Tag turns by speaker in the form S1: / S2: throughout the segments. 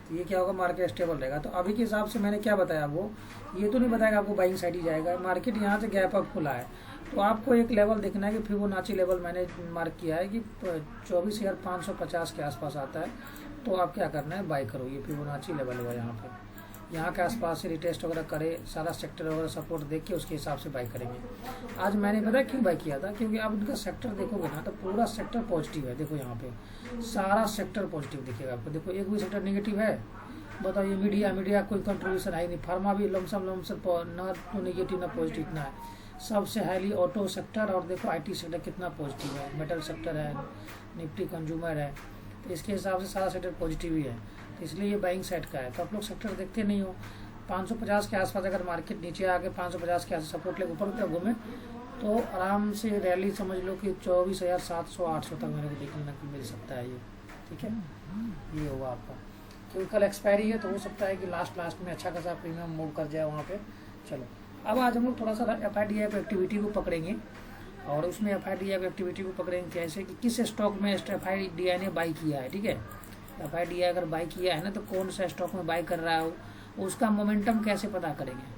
S1: तो ये क्या होगा, मार्केट स्टेबल रहेगा। तो अभी के हिसाब से मैंने क्या बताया आपको, ये तो नहीं बताया आपको बाइंग साइड ही जाएगा। मार्केट यहाँ से गैप अप खुला है, तो आपको एक लेवल देखना है कि फिबोनाची लेवल मैंने मार्क किया है कि 24,550 के आसपास आता है। तो आप क्या करना है, बाई करो। ये फिबोनाची लेवल हुआ यहाँ पे, यहाँ के आसपास से रिटेस्ट वगैरह करे, सारा सेक्टर वगैरह सपोर्ट देख के उसके हिसाब से बाई करेंगे। आज मैंने पता क्यों बाई किया था, क्योंकि आप उनका सेक्टर देखोगे ना तो पूरा सेक्टर पॉजिटिव है। देखो यहाँ पे सारा सेक्टर पॉजिटिव दिखेगा आपको। देखो एक भी सेक्टर नेगेटिव है, बताओ। ये मीडिया कोई कंट्रीब्यूशन है नहीं, फार्मा भी लमसम ना तो नेगेटिव ना पॉजिटिव इतना है। सबसे हाईली ऑटो सेक्टर, और देखो IT सेक्टर कितना पॉजिटिव है, मेटल सेक्टर है, निफ्टी कंज्यूमर है। तो इसके हिसाब से सारा सेक्टर पॉजिटिव ही है, तो इसलिए ये बाइंग साइड का है। तो आप लोग सेक्टर देखते नहीं हो। 550 के आसपास अगर मार्केट नीचे आके 550 के आसपास सपोर्ट लेकर ऊपर की तरफ घूमे तो आराम से रैली समझ लो कि 24,700-800 तक मेरे को देखने को मिल सकता है ये, ठीक है। ये होगा आपका, क्योंकि कल एक्सपायरी है, तो हो सकता है कि लास्ट में अच्छा खासा प्रीमियम मूव कर जाए वहाँ पे। चलो अब आज हम लोग थोड़ा सा FIDI को एक्टिविटी को पकड़ेंगे, और उसमें FIDI को एक्टिविटी को पकड़ेंगे कैसे, कि किस स्टॉक में FIDI ने बाई किया है, ठीक है। FIDI अगर बाई किया है ना, तो कौन सा स्टॉक में बाई कर रहा है, उसका मोमेंटम कैसे पता करेंगे।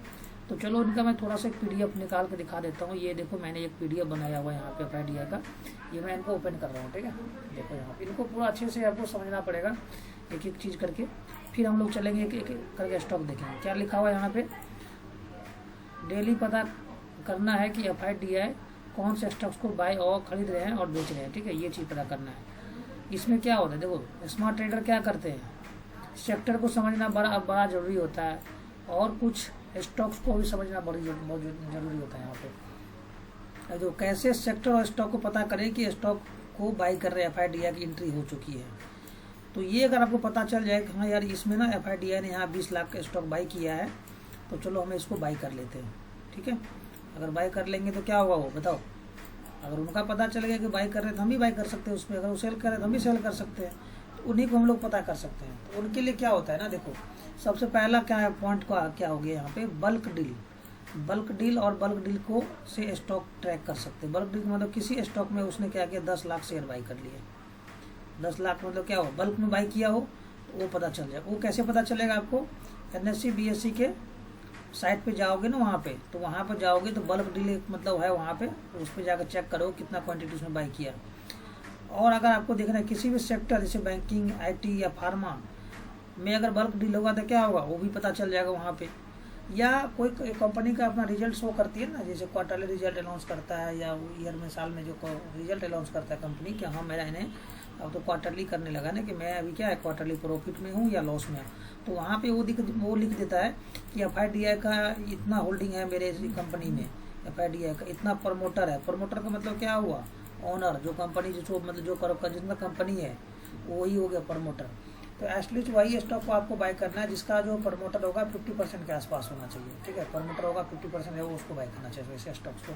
S1: तो चलो उनका मैं थोड़ा सा एक PDF निकाल के दिखा देता हूँ। ये देखो मैंने एक PDF बनाया हुआ है यहाँ पे FIDI का, ये मैं इनको ओपन कर रहा हूँ, ठीक है। देखो यहाँ पे इनको पूरा अच्छे से आपको समझना पड़ेगा, एक एक चीज़ करके। फिर हम लोग चलेंगे एक एक करके स्टॉक देखेंगे क्या लिखा हुआ है यहाँ पे। डेली पता करना है कि FIDI कौन से स्टॉक्स को बाय और खरीद रहे हैं और बेच रहे हैं, ठीक है। ये चीज़ पता करना है। इसमें क्या होता है, देखो स्मार्ट ट्रेडर क्या करते हैं, सेक्टर को समझना बड़ा जरूरी होता है, और कुछ स्टॉक्स को भी समझना बहुत जरूरी होता है यहाँ पे। जो कैसे सेक्टर और स्टॉक को पता करें कि स्टॉक को बाई कर रहे हैं, FIDI की एंट्री हो चुकी है। तो ये अगर आपको पता चल जाए कि हाँ यार इसमें ना FIDI ने यहाँ 20 लाख का स्टॉक बाई किया है, तो चलो हमें इसको बाई कर लेते हैं, ठीक है। अगर बाई कर लेंगे तो क्या होगा वो बताओ। अगर उनका पता चल गया कि बाई कर रहे हैं तो हम भी बाई कर सकते हैं उसमें, अगर वो सेल कर रहे हैं तो हम भी सेल कर सकते हैं, तो उन्हीं को हम लोग पता कर सकते हैं। तो उनके लिए क्या होता है ना, देखो सबसे पहला क्या है पॉइंट का क्या हो गया यहाँ पे, बल्क डील। और बल्क डील को से स्टॉक ट्रैक कर सकते हैं। बल्क डील मतलब किसी स्टॉक में उसने क्या किया, 10 लाख शेयर बाई कर लिए। 10 लाख मतलब क्या हो, बल्क में बाई किया हो, तो वो पता चल जाए। वो कैसे पता चलेगा आपको, NSE BSE के साइट पे जाओगे ना, वहाँ पे तो वहाँ पर जाओगे तो बल्क डील मतलब है वहाँ पे, तो उस पर जाकर चेक करो कितना क्वांटिटी उसने बाई किया। और अगर आपको देखना है किसी भी सेक्टर जैसे बैंकिंग, IT या फार्मा में अगर बल्क डील होगा तो क्या होगा, वो भी पता चल जाएगा वहाँ पे। या कोई कंपनी का अपना रिजल्ट शो करती है ना, जैसे क्वार्टरली रिजल्ट अनाउंस करता है, या ईयर में साल में जो रिजल्ट अनाउंस करता है कंपनी कि हाँ मेरा इन्हें अब तो क्वार्टरली करने लगा ना, कि मैं अभी क्या है क्वार्टरली प्रॉफिट में हूँ या लॉस में हूँ। तो वहाँ पे वो लिख देता है कि FIDI का इतना होल्डिंग है मेरे कंपनी में, FIDI का इतना प्रमोटर है। प्रमोटर का मतलब क्या हुआ, ओनर, जो कंपनी जो मतलब जो जितना कंपनी है वही हो गया प्रमोटर। तो एटलीस्ट वही स्टॉक को आपको बाय करना है जिसका जो प्रमोटर होगा 50% के आसपास होना चाहिए, ठीक है। प्रमोटर होगा 50% है वो, उसको बाय करना चाहिए वैसे स्टॉक्स को।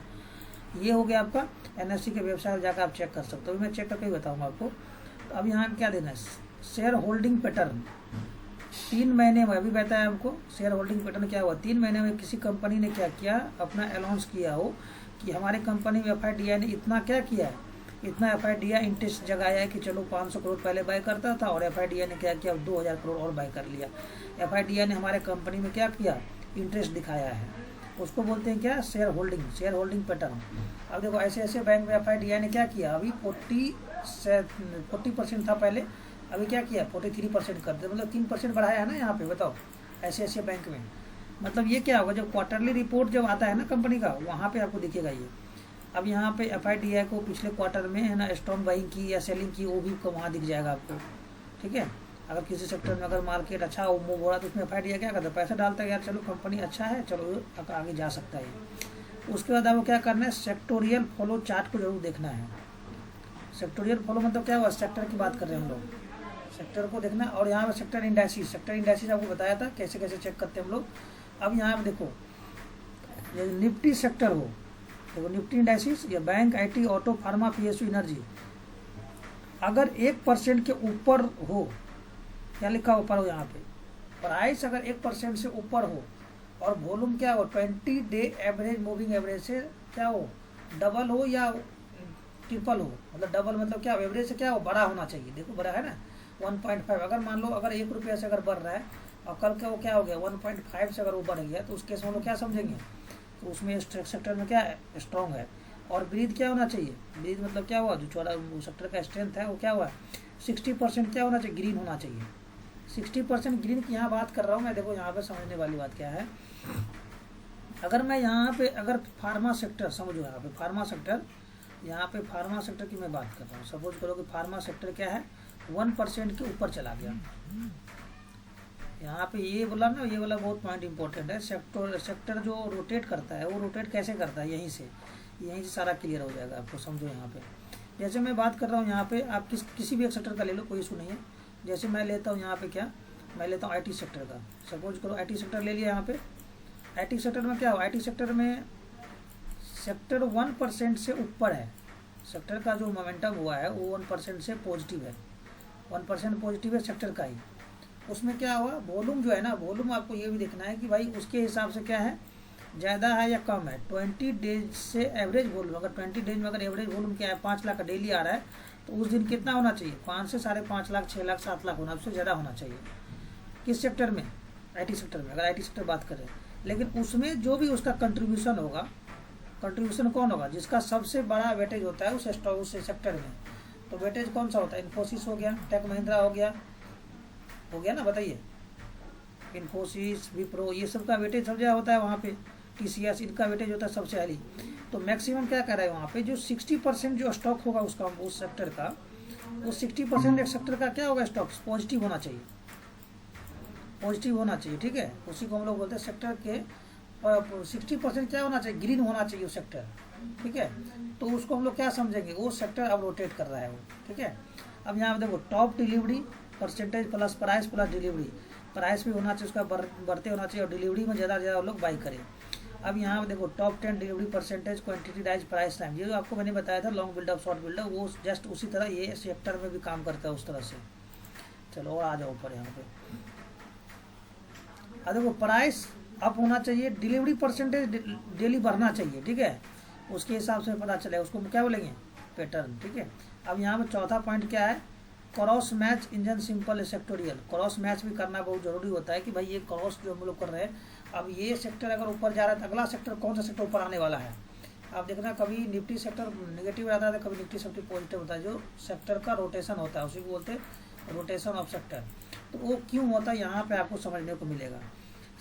S1: ये हो गया आपका NSE के वेबसाइट जाकर आप चेक कर सकते हो। मैं चेक करके ही बताऊँगा आपको। तो अब यहाँ क्या देना है, शेयर होल्डिंग पैटर्न 3 महीने में। अभी बताया हमको शेयर होल्डिंग पैटर्न क्या हुआ, 3 महीने में किसी कंपनी ने क्या किया, अपना अनाउंस किया हो कि हमारे कंपनी में FIDI ने इतना क्या किया है, इतना FIDI इंटरेस्ट जगाया है कि चलो 500 करोड़ पहले बाय करता था, और FIDI ने क्या किया 2000 करोड़ और बाय कर लिया। FIDI ने हमारे कंपनी में क्या किया, इंटरेस्ट दिखाया है, उसको बोलते हैं क्या, शेयर होल्डिंग पैटर्न। अब देखो ऐसे बैंक में FIDI ने क्या किया, अभी 40% था पहले, अभी क्या किया 43% कर दिया, मतलब 3% बढ़ाया है ना यहाँ पे। बताओ ऐसे बैंक में, मतलब ये क्या होगा, जब क्वार्टरली रिपोर्ट जब आता है ना कंपनी का, वहाँ पे आपको दिखेगा ये। अब यहाँ पे FIDI को पिछले क्वार्टर में है ना स्टॉक बाइंग की या सेलिंग की, वो भी वहाँ दिख जाएगा आपको, ठीक है। अगर किसी सेक्टर में अगर मार्केट अच्छा मूव हो रहा है तो उसमें FIDI क्या करता है, पैसा डालता है यार चलो कंपनी अच्छा है, चलो आगे जा सकता है। उसके बाद आपको क्या करना है, सेक्टोरियल फॉलो चार्ट को जरूर देखना है। सेक्टोरियल फॉलो मतलब क्या हुआ, सेक्टर की बात कर रहे हैं हम लोग, सेक्टर को देखना। और यहाँ पे सेक्टर इंडाइसिस आपको बताया था कैसे कैसे चेक करते हैं हम लोग। अब यहाँ पे देखो निफ्टी सेक्टर हो, देखो निफ्टी इंडाइसिस या bank, IT, auto, pharma, PSU, energy, अगर 1% के ऊपर हो, क्या लिखा ऊपर हो यहाँ पे, प्राइस अगर 1% से ऊपर हो, और वॉल्यूम क्या हो 20 डे एवरेज मूविंग एवरेज से क्या हो, डबल हो या ट्रिपल हो। मतलब डबल मतलब क्या, एवरेज से क्या हो, बड़ा होना चाहिए। देखो बड़ा है ना, 1.5, अगर मान लो अगर 1 रुपये से अगर बढ़ रहा है और कल का वो क्या हो गया 1.5 से अगर वो बढ़ गया, तो उस केस में हम लोग क्या समझेंगे, तो उसमें सेक्टर में क्या है, स्ट्रॉन्ग है। और ब्रीथ क्या होना चाहिए, ब्रीथ मतलब क्या हुआ, जो चौड़ा सेक्टर का स्ट्रेंथ है वो क्या हुआ, 60% क्या होना चाहिए, ग्रीन होना चाहिए। 60% ग्रीन की यहाँ बात कर रहा हूँ मैं। देखो यहाँ पे समझने वाली बात क्या है, अगर मैं यहाँ पे अगर फार्मा सेक्टर समझो, यहाँ पे फार्मा सेक्टर की मैं बात कर रहा हूँ। सपोज करो कि फार्मा सेक्टर क्या है 1% के ऊपर चला गया। यहाँ पे ये बोला ना, ये वाला बहुत पॉइंट इंपॉर्टेंट है। सेक्टर जो रोटेट करता है वो रोटेट कैसे करता है, यहीं से सारा क्लियर हो जाएगा आपको। समझो यहाँ पे जैसे मैं बात कर रहा हूँ, यहाँ पे आप किसी भी एक सेक्टर का ले लो, कोई इशू नहीं है। जैसे मैं लेता हूँ यहाँ पे क्या, मैं लेता हूँ IT सेक्टर का। सपोज करो IT सेक्टर ले लिया। यहाँ पे IT सेक्टर में क्या हो, IT सेक्टर में सेक्टर 1% से ऊपर है। सेक्टर का जो मोमेंटम हुआ है वो 1% से पॉजिटिव है, 1% पॉजिटिव है सेक्टर का ही। उसमें क्या हुआ, वॉल्यूम जो है ना, वॉल्यूम आपको ये भी देखना है कि भाई उसके हिसाब से क्या है, ज़्यादा है या कम है। 20 डेज से एवरेज वॉल्यूम, अगर 20 डेज में अगर एवरेज वॉल्यूम क्या है 5 लाख का डेली आ रहा है, तो उस दिन कितना होना चाहिए, 5 से 5.5 लाख, 6 लाख, 7 लाख होना, उससे ज़्यादा होना चाहिए। किस सेक्टर में, IT सेक्टर में, अगर IT सेक्टर बात करें। लेकिन उसमें जो भी उसका कंट्रीब्यूशन होगा, कंट्रीब्यूशन कौन होगा, जिसका सबसे बड़ा वेटेज होता है उस सेक्टर में। तो वेटेज कौन सा होता है, इन्फोसिस हो गया, टेक महिंद्रा हो गया ना, बताइए। इन्फोसिस, विप्रो, ये सब का वेटेज सब जगह होता है वहाँ पे। TCS, इनका वेटेज होता है सबसे हाई। तो मैक्सिमम क्या कर रहा है वहाँ पे, जो 60% जो स्टॉक होगा उसका, उस सेक्टर का, वो 60% एक सेक्टर का क्या होगा, स्टॉक पॉजिटिव होना चाहिए, पॉजिटिव होना चाहिए। ठीक है, उसी को हम लोग बोलते हैं सेक्टर के 60% क्या होना चाहिए, ग्रीन होना चाहिए वो सेक्टर। ठीक है, तो उसको हम लोग क्या समझेंगे, वो सेक्टर अब रोटेट कर रहा है वो। ठीक है, अब यहाँ देखो top delivery percentage plus price plus delivery, price भी होना चाहिए उसका बढ़ते होना चाहिए, और डिलीवरी में ज़्यादा से ज़्यादा लोग बाई करें। अब यहाँ देखो top 10 delivery percentage, quantity rise, price time, ये जो आपको मैंने बताया था लॉन्ग बिल्डअप शॉर्ट बिल्डअप, वो जस्ट उसी तरह ये सेक्टर में भी काम करता है उस तरह से। चलो और आ जाओ ऊपर यहाँ पे। अब देखो प्राइस अप होना चाहिए, डिलीवरी परसेंटेज डेली बढ़ना चाहिए। ठीक है, उसके हिसाब से पता चलेगा, उसको क्या बोलेंगे, पैटर्न। ठीक है, अब यहाँ पे चौथा पॉइंट क्या है, cross match engine simple sectoral. Cross match भी करना बहुत जरूरी होता है कि भाई ये क्रॉस जो हम लोग कर रहे हैं, अब ये सेक्टर अगर ऊपर जा रहा है तो अगला सेक्टर कौन सा सेक्टर ऊपर आने वाला है। आप देखना कभी निफ्टी सेक्टर नेगेटिव आता है, कभी निफ्टी सेक्टर पॉजिटिव होता है। जो सेक्टर का रोटेशन होता है उसी को बोलते हैं रोटेशन ऑफ सेक्टर। तो वो क्यों होता है यहाँ पे आपको समझने को मिलेगा।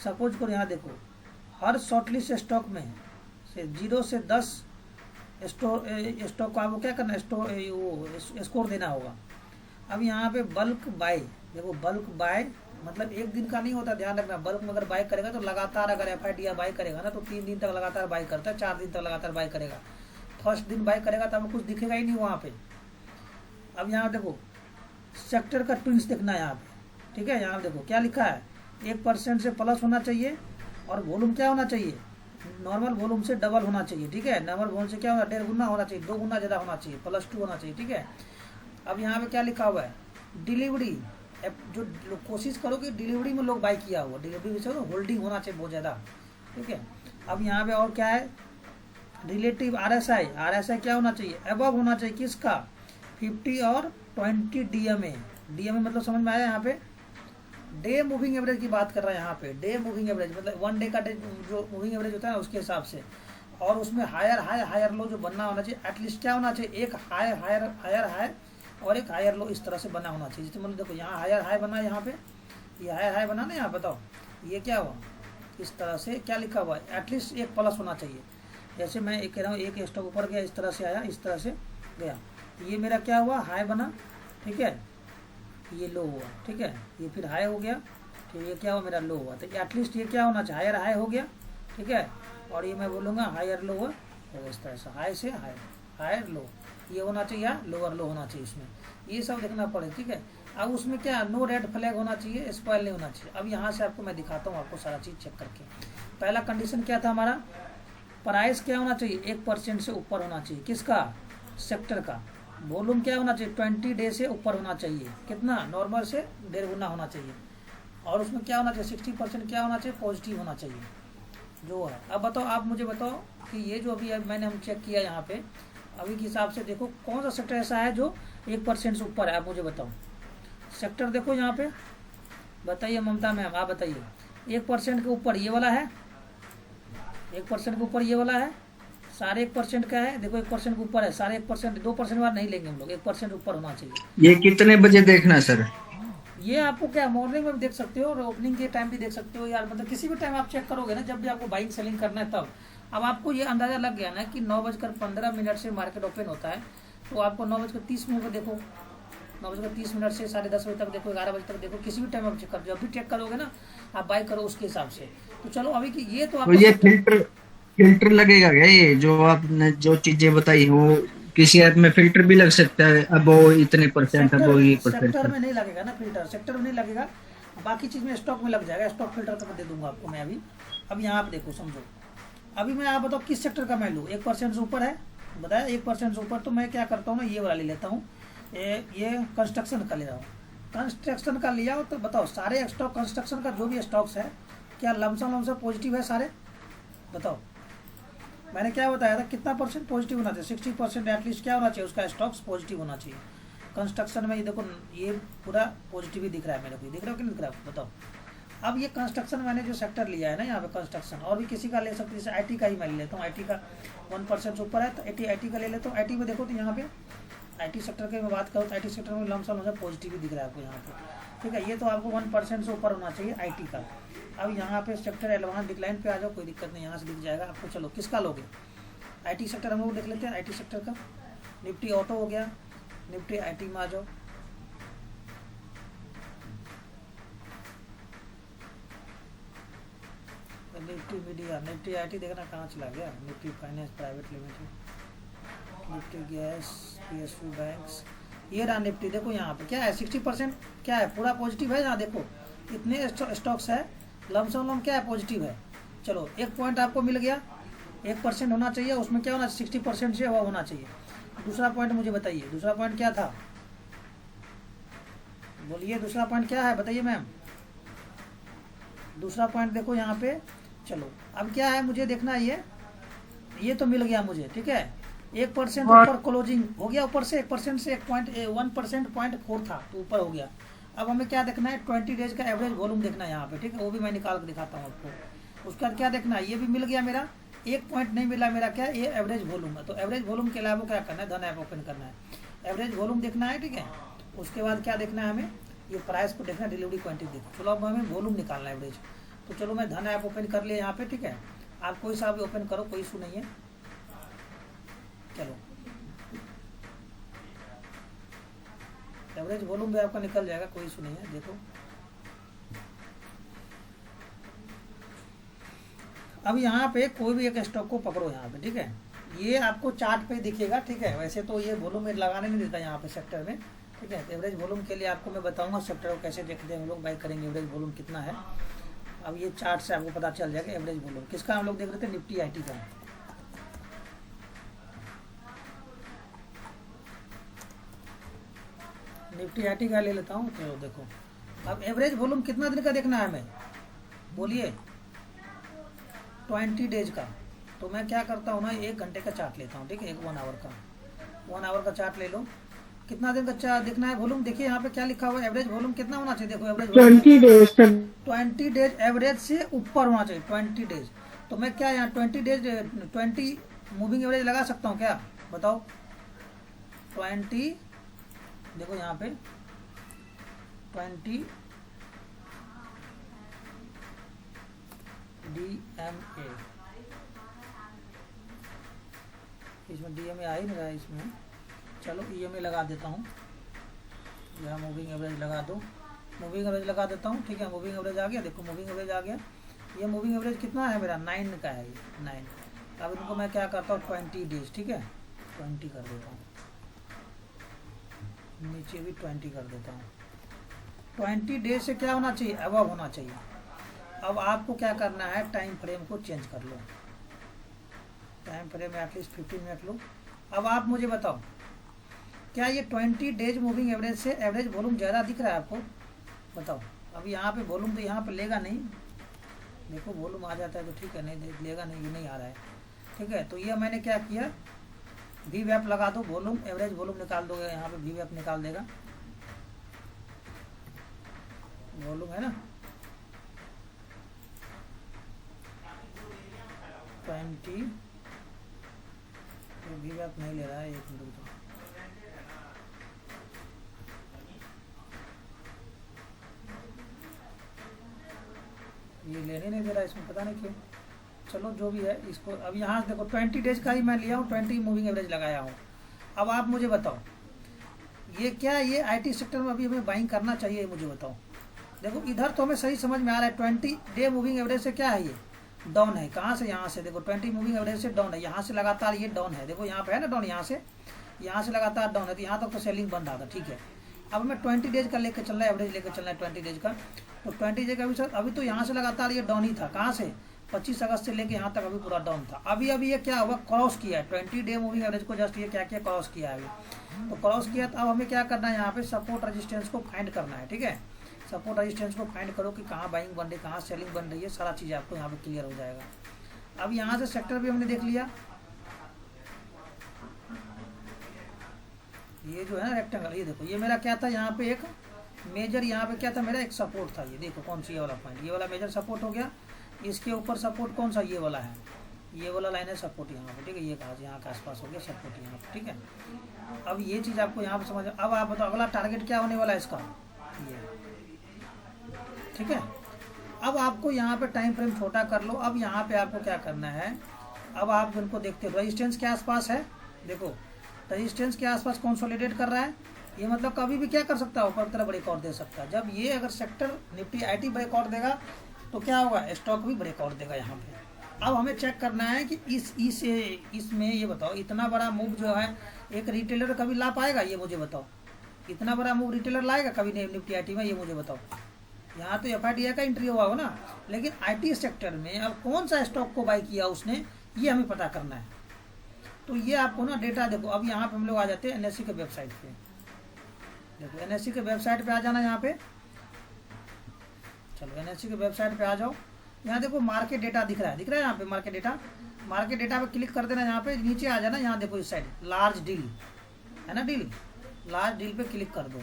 S1: सपोज करो यहाँ देखो, हर शॉर्टलिस्ट स्टॉक में से 0 से 10 स्टॉक को आपको क्या करना है, स्कोर देना होगा। अब यहाँ पे बल्क बाय, देखो बल्क बाय मतलब एक दिन का नहीं होता, ध्यान रखना। बल्क में अगर बाय करेगा तो लगातार, अगर FID बाय करेगा ना तो 3 दिन तक लगातार बाय करता है, 4 दिन तक लगातार बाय करेगा। फर्स्ट दिन बाय करेगा तो आपको कुछ दिखेगा ही नहीं वहाँ पे। अब यहाँ देखो सेक्टर का ट्विंस देखना है यहाँ पे। ठीक है, यहाँ देखो क्या लिखा है, 1% से प्लस होना चाहिए, और वॉल्यूम क्या होना चाहिए, नॉर्मल वॉल्यूम से डबल होना चाहिए। ठीक है, नॉर्मल वॉल्यूम से क्या होना, 1.5 गुना होना चाहिए, 2 गुना ज़्यादा होना चाहिए, +2 होना चाहिए। ठीक है, अब यहाँ पे क्या लिखा हुआ है, डिलीवरी, जो कोशिश करो कि डिलीवरी में लोग बाय किया हुआ, डिलीवरी से होल्डिंग होना चाहिए बहुत ज़्यादा। ठीक है, अब यहाँ पे और क्या है, रिलेटिव RSI क्या होना चाहिए, अबव होना चाहिए किसका, 50 और 20 DMA मतलब समझ में आया। यहाँ पे डे मूविंग एवरेज की बात कर रहा है, यहाँ पे डे मूविंग एवरेज मतलब 1 डे का जो मूविंग एवरेज होता है ना उसके हिसाब से। और उसमें हायर लो जो बनना होना चाहिए, एटलीस्ट क्या होना चाहिए, एक हायर और एक हायर लो, इस तरह से बना होना चाहिए। जैसे मतलब देखो यहाँ हाई बना है, यहाँ पे ये हाई बना ना, यहाँ बताओ ये क्या हुआ, इस तरह से क्या लिखा हुआ है, एटलीस्ट एक प्लस होना चाहिए। जैसे मैं एक कह रहा हूँ, एक स्टॉक ऊपर गया, इस तरह से आया, इस तरह से गया, ये मेरा क्या हुआ, हाई बना। ठीक है, ये लो हुआ। ठीक है, ये फिर हाई हो गया, तो ये क्या हुआ, मेरा लो हुआ। तो एटलीस्ट ये क्या होना चाहिए, हाई हो गया। ठीक है, और ये मैं बोलूँगा हायर लो हुआ, इस तरह से हाई से हायर लो, ये होना चाहिए, या लोअर लो होना चाहिए इसमें, ये सब देखना पड़ेगा। ठीक है, अब उसमें क्या, नो रेड फ्लैग होना चाहिए, स्पॉइल नहीं होना चाहिए। अब यहाँ से आपको मैं दिखाता हूँ आपको सारा चीज़ चेक करके। पहला कंडीशन क्या था हमारा, प्राइस क्या होना चाहिए, 1% से ऊपर होना चाहिए, किसका, सेक्टर का। वॉल्यूम क्या होना चाहिए, 20 डे से ऊपर होना चाहिए, कितना, नॉर्मल से 1.5 गुना होना चाहिए। और उसमें क्या होना चाहिए, 60% क्या होना चाहिए, पॉजिटिव होना चाहिए जो है। अब बताओ, आप मुझे बताओ कि ये जो अभी मैंने हम चेक किया यहाँ पे, अभी के हिसाब से देखो कौन सा सेक्टर ऐसा है जो 1% से ऊपर है, आप मुझे बताओ। सेक्टर देखो यहाँ पे, बताइए ममता मैम, आप बताइए। 1% के ऊपर ये वाला है, 1% के ऊपर ये वाला है, सारे 1% का है। देखो 1% के ऊपर है, सारे 1%, 2% वाला नहीं लेंगे हम लोग, 1% ऊपर होना चाहिए।
S2: ये कितने बजे देखना है सर?
S1: ये आपको क्या मॉर्निंग में भी देख सकते हो और ओपनिंग के टाइम भी देख सकते हो यार, मतलब किसी भी टाइम आप चेक करोगे ना, जब भी आपको बाइंग सेलिंग करना है तब। अब आपको ये अंदाजा लग गया ना कि 9:15 से मार्केट ओपन होता है, तो आपको 9:30 पर देखो, 9:30 से 10:30 बजे तक देखो, 11 बजे तक देखो, किसी भी टाइम आप चेक करो, जब भी चेक करोगे ना आप बाई करो उसके हिसाब से। तो चलो अभी की ये तो
S2: तो
S1: आपको
S2: ये फिल्टर फिल्टर लगेगा क्या? ये जो आपने जो चीजें बताई वो किसी ऐप में फिल्टर भी लग सकता है, अब वो इतने परसेंट, अब वो ये
S1: सेक्टर
S2: परसेंट।
S1: में नहीं लगेगा ना फिल्टर, सेक्टर में नहीं लगेगा, बाकी चीज़ में स्टॉक में लग जाएगा। स्टॉक फिल्टर का मैं दे दूंगा आपको मैं अभी। अब यहाँ पे देखो समझो, अभी मैं आप बताओ किस सेक्टर का मैं लूँ। 1% से ऊपर है बताया, 1% से ऊपर, तो मैं क्या करता हूँ ना, ये वाला ले लेता हूँ, ये कंस्ट्रक्शन का ले रहा हूँ। कंस्ट्रक्शन का लिया हो तो बताओ सारे स्टॉक कंस्ट्रक्शन का जो भी स्टॉक्स है क्या लमसम पॉजिटिव है सारे? बताओ मैंने क्या बताया था, कितना परसेंट पॉजिटिव होना चाहिए? 60% एटलीस्ट क्या होना चाहिए उसका, स्टॉक्स पॉजिटिव होना चाहिए। कंस्ट्रक्शन में ये देखो, ये पूरा पॉजिटिव ही दिख रहा है मेरे को, दिख रहा है कि नहीं दिख रहा है बताओ। अब ये कंस्ट्रक्शन मैंने जो सेक्टर लिया है ना यहाँ पे कंस्ट्रक्शन, और भी किसी का ले सकते, जैसे आईटी का ही मैं ले लेता हूँ। आईटी का 1% से ऊपर है तो आईटी का ले लेता हूँ। आईटी में देखो तो यहाँ पे आईटी सेक्टर की मैं बात करूँ तो आईटी सेक्टर में लमसम हो जाए पॉजिटिव ही दिख रहा है आपको यहाँ पे, ठीक है। ये तो आपको 1% से ऊपर होना चाहिए आईटी का। अब यहाँ पे सेक्टर एडवांस डिक्लाइन पे आ जाओ, कोई दिक्कत नहीं, यहाँ से दिख जाएगा आपको। चलो किसका लोगे? आईटी सेक्टर हम लोग देख लेते हैं। आईटी सेक्टर का निफ्टी ऑटो हो गया, निफ्टी आईटी में आ जाओ। निफ्टी मीडिया, निफ्टी आईटी देखना कहाँ चला गया, Nifty finance private limited, Nifty gas, PSU banks, ये रहा निफ्टी। देखो यहाँ पे क्या है, 60% क्या है, पूरा पॉजिटिव है। यहाँ देखो इतने स्टॉक्स है, लमसम लम क्या है, पॉजिटिव है। चलो एक पॉइंट आपको मिल गया, 1% होना चाहिए, उसमें क्या होना, 60% से वह होना चाहिए। दूसरा पॉइंट मुझे बताइए, दूसरा पॉइंट क्या था, बोलिए दूसरा पॉइंट क्या है, बताइए मैम। दूसरा पॉइंट देखो यहाँ पे, चलो अब क्या है मुझे देखना है, ये तो मिल गया मुझे, ठीक है। 1% ऊपर क्लोजिंग हो गया, ऊपर से 1% से 1% 0.4 था तो ऊपर हो गया। अब हमें क्या देखना है, 20 डेज का एवरेज वॉल्यूम देखना है यहाँ पे, ठीक है, वो भी मैं निकाल कर दिखाता हूँ आपको। उसका क्या देखना है, ये भी मिल गया मेरा, एक पॉइंट नहीं मिला मेरा, क्या ये एवरेज वॉल्यूम है। तो एवरेज वॉल्यूम के अलावा क्या करना है, धन ऐप ओपन करना है, एवरेज वॉल्यूम देखना है, ठीक है। उसके बाद क्या देखना है हमें, ये प्राइस को देखना, डिलीवरी क्वांटिटी देखो। चलो अब हमें वॉल्यूम निकालना है एवरेज। तो चलो मैं धन ऐप ओपन कर लिया यहाँ पे, ठीक है। आप कोई सा भी ओपन करो, कोई इशू नहीं है। चलो एवरेज वॉल्यूम भी आपका निकल जाएगा, कोई इशू नहीं है। देखो अब यहाँ पे कोई भी एक स्टॉक को पकड़ो यहाँ पे, ठीक है, ये आपको चार्ट पे दिखेगा, ठीक है। वैसे तो ये वॉल्यूम लगाने नहीं देता यहाँ पे सेक्टर में, ठीक है। एवरेज वॉल्यूम के लिए आपको मैं बताऊंगा सेक्टर को कैसे देखते हैं हम लोग, बाई करेंगे एवरेज वॉल्यूम कितना है। अब ये चार्ट से आपको पता चल जाएगा एवरेज वॉल्यूम किसका हम लोग देख रहे थे, निफ्टी आईटी का। निफ्टी आईटी का ले लेता हूँ, तो देखो अब एवरेज वॉल्यूम कितना दिन का देखना है हमें, बोलिए 20 डेज का। तो मैं क्या करता हूँ ना, 1 घंटे का चार्ट लेता हूँ, ठीक है, 1 आवर का, 1 आवर का चार्ट ले लो। कितना दिन का चार्ट देखना है वॉल्यूम, देखिए यहाँ पे क्या लिखा हुआ है, एवरेज वॉल्यूम कितना होना चाहिए, देखो एवरेज
S3: 20 डेज तक।
S1: 20 डेज एवरेज से ऊपर होना चाहिए, 20 डेज। तो मैं क्या यहाँ 20 डेज 20 मूविंग एवरेज लगा सकता हूँ क्या, बताओ। 20 देखो यहाँ पे 20 DMA, इसमें DMA आ ही नहीं रहा है इसमें। चलो EMA लगा देता हूँ, यहाँ मूविंग एवरेज लगा दो, मूविंग एवरेज लगा देता हूँ, ठीक है। मूविंग एवरेज आ गया, देखो मूविंग एवरेज आ गया। ये मूविंग एवरेज कितना है मेरा, 9 का है, ये 9। अब इनको मैं क्या करता हूँ 20 डेज, ठीक है, 20 कर देता हूँ, नीचे भी 20 कर देता हूँ। 20 डेज से क्या होना चाहिए, अबव होना चाहिए। अब आपको क्या करना है, टाइम फ्रेम को चेंज कर लो, टाइम फ्रेम एटलीस्ट 15 मिनट लो। अब आप मुझे बताओ क्या ये 20 डेज मूविंग एवरेज से एवरेज वॉल्यूम ज़्यादा दिख रहा है आपको, बताओ। अब यहाँ पे वॉल्यूम तो यहाँ पे लेगा नहीं, देखो वॉल्यूम आ जाता है तो ठीक है, नहीं लेगा नहीं, ये नहीं आ रहा है, ठीक है। तो ये मैंने क्या किया, वी वैप लगा दो, वॉल्यूम एवरेज वॉल्यूम निकाल दोगे, यहाँ पे वी वैप निकाल देगा। वॉल्यूम है ना 20, तो भी आप नहीं ले रहा है, एक मिनट तो ये लेने नहीं दे रहा है इसमें, पता नहीं क्यों। चलो जो भी है इसको, अब यहाँ से देखो 20 डेज का ही मैं लिया हूँ, 20 मूविंग एवरेज लगाया हूँ। अब आप मुझे बताओ ये क्या, ये आईटी सेक्टर में अभी हमें बाइंग करना चाहिए, मुझे बताओ। देखो इधर तो हमें सही समझ में आ रहा है, 20 डे मूविंग एवरेज से क्या है, ये डाउन है। कहाँ से, यहाँ से देखो 20 मूविंग एवरेज से डाउन है, यहाँ से लगातार ये डाउन है। देखो यहाँ पे है ना डाउन, यहाँ से लगातार डाउन है, तो यहाँ तक तो सेलिंग बन रहा था, ठीक है। अब मैं 20 डेज का लेकर चल रहा है, एवरेज लेकर चल रहा है 20 डेज का। तो 20 डेज का अभी तो यहाँ से लगातार ये डाउन ही था। कहाँ से, 25 अगस्त से लेके यहाँ तक अभी पूरा डाउन था। अभी ये क्या हुआ, क्रॉस किया है 20 डे मूविंग एवरेज को, जस्ट ये क्या किया, क्रॉस किया है अभी। तो क्रॉस किया, तो अब हमें क्या करना है, यहाँ पे सपोर्ट रेजिस्टेंस को फाइंड करना है, ठीक है। सपोर्ट रेजिस्टेंस को फाइंड करो कि कहाँ बाइंग बन रही है, कहाँ सेलिंग बन रही है, सारा चीज़ आपको यहाँ पे क्लियर हो जाएगा। अब यहाँ से सेक्टर भी हमने देख लिया, ये जो है ना रेक्टेंगल, ये देखो ये मेरा क्या था, यहाँ पे एक मेजर, यहाँ पे क्या था मेरा, एक सपोर्ट था। ये देखो कौन सी, ये वाला पॉइंट, ये वाला मेजर सपोर्ट हो गया। इसके ऊपर सपोर्ट कौन सा, ये वाला है, ये वाला लाइन है सपोर्ट यहाँ पे, ठीक है। ये कहा यहाँ के आसपास हो गया सपोर्ट यहाँ पे, ठीक है। अब ये चीज़ आपको यहाँ पे समझ। अब आप बताओ अगला टारगेट क्या होने वाला है इसका, ये, ठीक है। अब आपको यहाँ पे टाइम फ्रेम छोटा कर लो। अब यहाँ पे आपको क्या करना है, अब आप इनको देखते हो, रेजिस्टेंस के आसपास है, देखो रेजिस्टेंस के आसपास कंसोलिडेट कर रहा है। ये मतलब कभी भी क्या कर सकता है, ऊपर की तरफ ब्रेकआउट दे सकता है। जब ये अगर सेक्टर निफ्टी आईटी ब्रेकआउट देगा तो क्या होगा, स्टॉक भी ब्रेकआउट देगा यहाँ पे। अब हमें चेक करना है कि इसमें ये बताओ, इतना बड़ा मूव जो है एक रिटेलर कभी ला पाएगा, ये मुझे बताओ। इतना बड़ा मूव रिटेलर लाएगा कभी निफ्टी आईटी में, ये मुझे बताओ। यहाँ तो एफआईडीआई का एंट्री हुआ हो ना, लेकिन आईटी सेक्टर में अब कौन सा स्टॉक को बाई किया उसने, ये हमें पता करना है। तो ये आपको ना डेटा देखो, अब यहाँ पे हम लोग आ जाते हैं एनएससी के वेबसाइट पे। देखो एनएससी के वेबसाइट पे आ जाना, यहाँ पे चलो एनएससी के वेबसाइट पे आ जाओ। यहाँ देखो मार्केट डेटा दिख रहा है यहाँ पे, मार्केट डेटा पे क्लिक कर देना। यहाँ पे नीचे आ जाना, यहाँ देखो इस साइड लार्ज डील है ना, लार्ज डील पे क्लिक कर दो।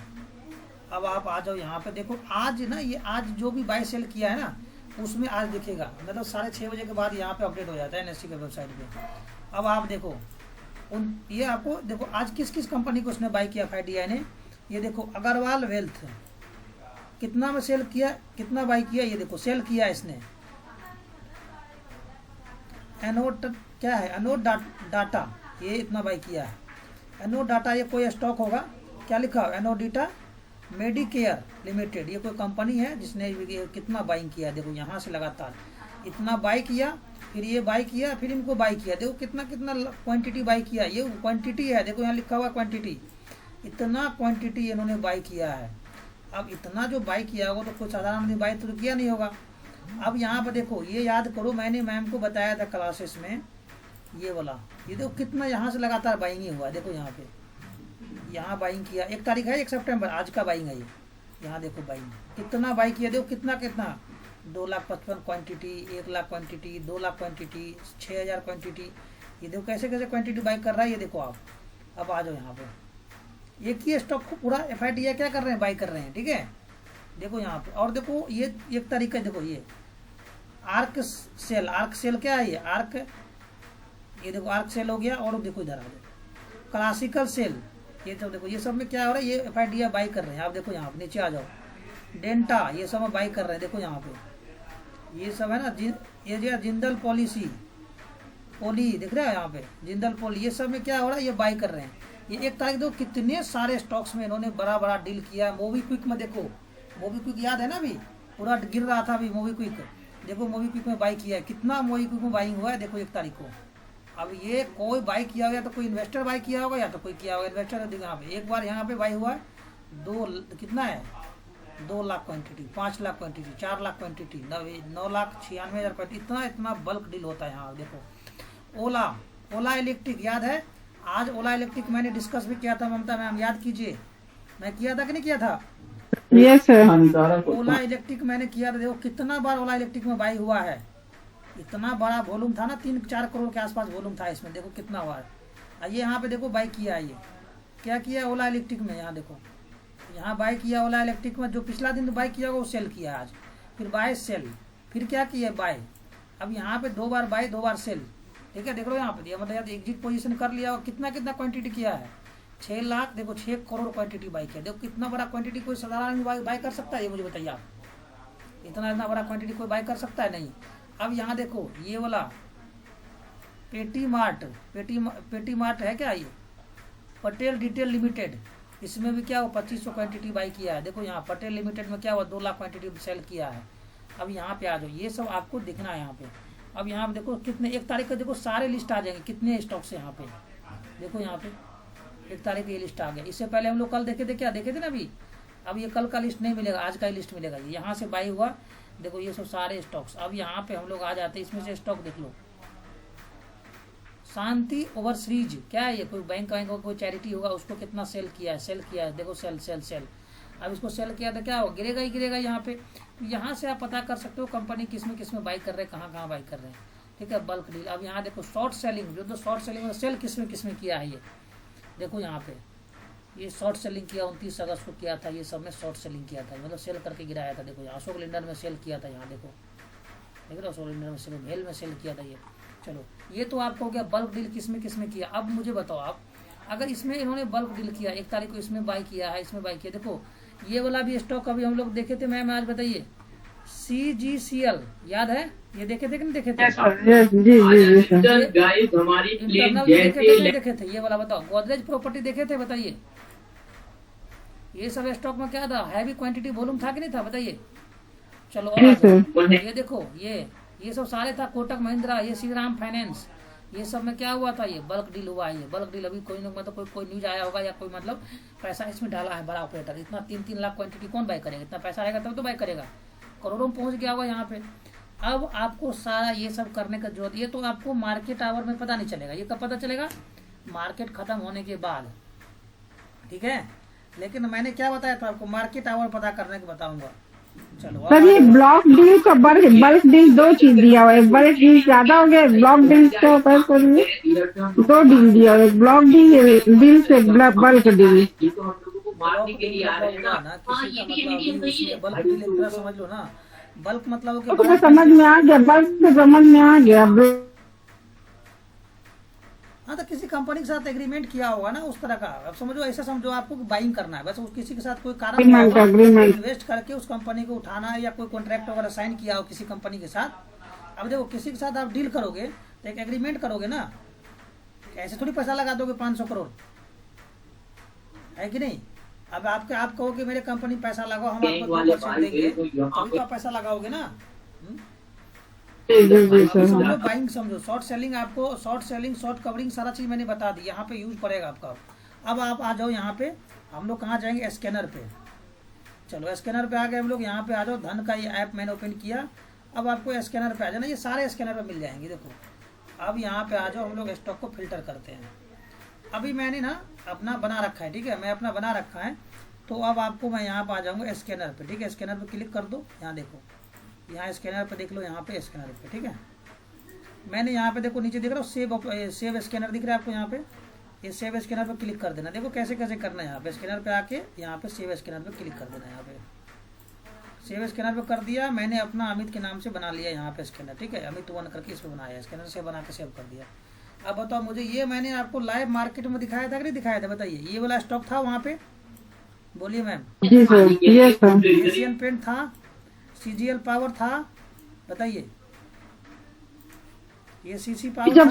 S1: अब आप आ जाओ यहाँ पे, देखो आज ना, ये आज जो भी बाय सेल किया है ना, उसमें आज दिखेगा, मतलब 6:30 बजे के बाद यहाँ पे अपडेट हो जाता है एनएससी के वेबसाइट पे। अब आप देखो ये आपको देखो आज किस किस कंपनी को उसने बाय किया एफआईडीआई ने। ये देखो अग्रवाल वेल्थ कितना में सेल किया, कितना बाय किया, ये देखो सेल किया इसने। एनोड क्या है, एनोड डाटा, ये इतना बाय किया है। एनोड डाटा ये कोई स्टॉक होगा, क्या लिखा हो, एनोडिटा मेडिकेयर लिमिटेड, ये कोई कंपनी है जिसने कितना बाइंग किया। देखो यहाँ से लगातार इतना बाई किया, फिर ये बाई किया, फिर इनको बाई किया। देखो कितना कितना क्वांटिटी बाई किया, ये क्वांटिटी है, देखो यहाँ लिखा हुआ क्वांटिटी, इतना क्वांटिटी इन्होंने बाई किया है। अब इतना जो बाई किया होगा तो कोई साधारण आदमी बाई तो किया नहीं होगा। अब यहाँ पर देखो, ये याद करो, मैंने मैम को बताया था क्लासेस में, ये वाला, ये देखो कितना यहाँ से लगातार बाइंग ही हुआ। देखो यहाँ पे, यहाँ बाइंग किया, 1 तारीख है 1 सितंबर, आज का बाइंग है ये। यहाँ देखो बाइंग कितना बाई किया, देखो कितना कितना, 2,55,000 क्वांटिटी, 1,00,000 क्वांटिटी, 2,00,000 क्वांटिटी, 6,000 क्वांटिटी। ये देखो कैसे कैसे क्वांटिटी बाई कर रहा है, ये देखो आप। अब आ जाओ यहाँ पे, एक ही स्टॉक को पूरा एफआईडीआई क्या कर रहे हैं, बाई कर रहे हैं, ठीक है। देखो यहाँ पे, और देखो ये 1 तारीख है, देखो ये आर्क सेल क्या है, ये आर्क, ये देखो आर्क सेल हो गया। और देखो इधर आ जाओ क्लासिकल सेल, ये सब देखो, ये सब में क्या हो रहा है, ये एफआईडीआई बाई कर रहे हैं। आप देखो यहाँ पे नीचे आ जाओ, डेंटा, ये सब में बाई कर रहे हैं। देखो यहाँ पे ये सब है ना, ये जो जिंदल पोली दिख रहा है यहाँ पे, जिंदल पोली, ये सब में क्या हो रहा है, ये बाई कर रहे हैं। ये 1 तारीख दो कितने सारे स्टॉक्स में इन्होंने बड़ा बड़ा डील किया है। मोबीक्विक में देखो, मोबीक्विक याद है ना, अभी पूरा गिर रहा था अभी मोबीक्विक, देखो मोबीक्विक में बाई किया है, कितना मोबीक्विक में बाइंग हुआ है, देखो 1 तारीख को। अब ये कोई बाई किया होगा, तो कोई इन्वेस्टर बाई किया होगा, या तो कोई किया होगा इन्वेस्टर। देखो यहाँ पे एक बार यहाँ पे बाई हुआ है, कितना है, 2,00,000 क्वांटिटी, 5,00,000 क्वांटिटी, 4,00,000 क्वांटिटी, 9,96,000 क्वांटिटी, इतना बल्क डील होता है यहाँ। देखो ओला इलेक्ट्रिक याद है, आज ओला इलेक्ट्रिक मैंने डिस्कस भी किया था, ममता मैम याद कीजिए, मैं किया था कि नहीं किया था?
S3: Yes sir.
S1: ओला इलेक्ट्रिक मैंने किया था। देखो कितना बार ओला इलेक्ट्रिक में बाई हुआ है, इतना बड़ा वॉल्यूम था ना, 3-4 करोड़ के आसपास वॉल्यूम था इसमें। देखो कितना हुआ है। ये यहाँ पे देखो बाई किया है, ये क्या किया ओला इलेक्ट्रिक में, यहाँ देखो यहाँ बाय किया ओला इलेक्ट्रिक में, जो पिछला दिन बाय किया होगा वो सेल किया आज, फिर बाय सेल, फिर क्या किया बाय, अब यहाँ पे 2 बार बाय 2 बार सेल, ठीक है। देख लो यहाँ पे मतलब एग्जिट पोजीशन कर लिया और कितना कितना क्वांटिटी किया है, 6 लाख, देखो 6 करोड़ क्वांटिटी बाय किया। देखो कितना बड़ा क्वांटिटी कोई साधारण बाय कर सकता है, ये मुझे बताइए आप, इतना बड़ा क्वांटिटी कोई बाय कर सकता है? नहीं। अब यहाँ देखो ये वाला पेटी मार्ट है क्या, ये पटेल डिटेल लिमिटेड, इसमें भी क्या हुआ 2500 क्वांटिटी बाई किया है। देखो यहाँ पटेल लिमिटेड में क्या हुआ 2 लाख क्वांटिटी सेल किया है। अब यहाँ पे आ जाओ, ये सब आपको दिखना है यहाँ पे। अब यहाँ पे देखो कितने, 1 तारीख का देखो सारे लिस्ट आ जाएंगे कितने स्टॉक से, यहाँ पे देखो, यहाँ पे 1 तारीख की ये लिस्ट आ गया। इससे पहले हम लोग कल देखे थे, क्या देखे थे ना अभी, अब ये कल का लिस्ट नहीं मिलेगा, आज का ही लिस्ट मिलेगा। यहाँ से बाई हुआ, देखो ये सब सारे स्टॉक्स। अब यहाँ पे हम लोग आ जाते हैं, इसमें से स्टॉक देख लो, शांति ओवरसीज, क्या है ये, कोई बैंक का कोई चैरिटी होगा, उसको कितना सेल किया है, देखो सेल। अब इसको सेल किया तो क्या हो, गिरेगा ही गिरेगा यहाँ पे। यहाँ से आप पता कर सकते हो कंपनी किसमें बाई कर रहे हैं, कहाँ बाई कर रहे हैं, ठीक है। Bulk deal. अब यहाँ देखो शॉर्ट सेलिंग, जो तो शॉर्ट सेलिंग में सेल किसमें किया है, ये देखो यहाँ पे, ये शॉर्ट सेलिंग किया 29 अगस्त को किया था, ये सब में शॉर्ट सेलिंग किया था, मतलब सेल करके गिराया था। देखो यहाँ अशोक लिंडर में सेल किया था, यहाँ देखो देख रहे हो, अशोक लिंडर में सेल, भेल में सेल किया था ये। चलो ये तो आपको हो गया बल्क डील किसमें किया। अब मुझे बताओ आप, अगर इसमें इन्होंने बल्क डील किया 1 तारीख को, इसमें बाई किया है, इसमें बाई किया, देखो ये वाला भी स्टॉक अभी हम लोग देखे थे मैम, आज बताइए CGCL याद है, ये देखे थे कि नहीं देखे थे? इंटरनल देखे थे ये वाला, बताओ। गोदरेज प्रॉपर्टी देखे थे, बताइए। ये सब स्टॉक में क्या था, हैवी क्वांटिटी वॉल्यूम था कि नहीं था, बताइए। चलो और ये देखो, ये सब सारे था, कोटक महिंद्रा, ये श्रीराम फाइनेंस, ये सब में क्या हुआ था, ये बल्क डील हुआ है। ये बल्क डील अभी कोई मतलब कोई न्यूज आया होगा, या कोई मतलब पैसा इसमें डाला है बड़ा ऑपरेटर, इतना 3-3 लाख क्वांटिटी कौन बाय करेगा, इतना पैसा आएगा तब तो बाय करेगा, करोड़ों में पहुंच गया होगा यहाँ पे। अब आपको सारा ये सब करने का जरूरत, ये तो आपको मार्केट आवर में पता नहीं चलेगा, ये कब पता चलेगा, मार्केट खत्म होने के बाद, ठीक है। लेकिन मैंने क्या बताया था आपको, मार्केट आवर पता करने को बताऊंगा। चलो
S3: सर ये ब्लॉक डील का बल्क डील 2 चीज दिया हुआ है, बल्क डील ज्यादा हो गया, ब्लॉक डील के ऊपर 2 डील दिया हुआ है, ब्लॉक डील से बल्क डील।
S1: बल्क डील एक तरह समझ लो ना, बल्क मतलब
S3: तो समझ में आ गया, बल्क से समझ में आ गया।
S1: हाँ, तो किसी कंपनी के साथ एग्रीमेंट किया होगा ना उस तरह का। अब समझो, ऐसा समझो आपको बाइंग करना है, बस किसी के साथ कोई कारण इन्वेस्ट करके उस कंपनी को उठाना है, या कोई कॉन्ट्रैक्ट वगैरह साइन किया हो किसी कंपनी के साथ। अब देखो किसी के साथ आप डील करोगे तो एक एग्रीमेंट करोगे ना, ऐसे थोड़ी पैसा लगा दोगे 500 करोड़, है कि नहीं। अब आप कहो कि मेरे कंपनी पैसा लगाओ, हम आपको 2% देंगे, तभी तो आप पैसा लगाओगे ना। समझो बाइंग, समझो शॉर्ट सेलिंग, आपको शॉर्ट सेलिंग, शॉर्ट कवरिंग सारा चीज मैंने बता दी, यहाँ पे यूज पड़ेगा आपका। अब आप आ जाओ यहाँ पे, हम लोग कहाँ जाएंगे, स्कैनर पे। चलो स्कैनर पे आ गए हम लोग, यहाँ पे आ जाओ, धन का ये ऐप मैंने ओपन किया। अब आपको स्कैनर पे आ जाना, ये सारे स्कैनर पे मिल जाएंगे। देखो अब यहाँ पे आ जाओ, हम लोग स्टॉक को फिल्टर करते हैं। अभी मैंने ना अपना बना रखा है, ठीक है, मैं अपना बना रखा है। तो अब आपको मैं यहाँ पे आ जाऊँगा स्कैनर पे, ठीक है। स्कैनर पे क्लिक कर दो, यहाँ देखो, यहाँ स्कैनर पे देख लो, यहाँ पे स्कैनर पे, ठीक है। मैंने यहाँ पे देखो नीचे दिख रहा है सेव स्कैनर दिख रहा है आपको, यहाँ पे ये सेव स्कैनर पे क्लिक कर देना। देखो कैसे कैसे करना है, यहाँ पे स्कैनर पे आके यहाँ पे सेव स्कैनर पे क्लिक कर देना। यहाँ पे सेव स्कैनर पे कर दिया मैंने, अपना अमित के नाम से बना लिया यहाँ पे स्कैनर, ठीक है। अमित 1 करके इस पे बनाया, स्कैनर से बना के सेव कर दिया। अब बताओ मुझे, ये मैंने आपको लाइव मार्केट में दिखाया था कि नहीं दिखाया था, बताइए। ये वाला स्टॉक था वहाँ पे, बोलिए मैम। एशियन पेंट था, CGL पावर था, बताइए। ये CC पावर
S3: जब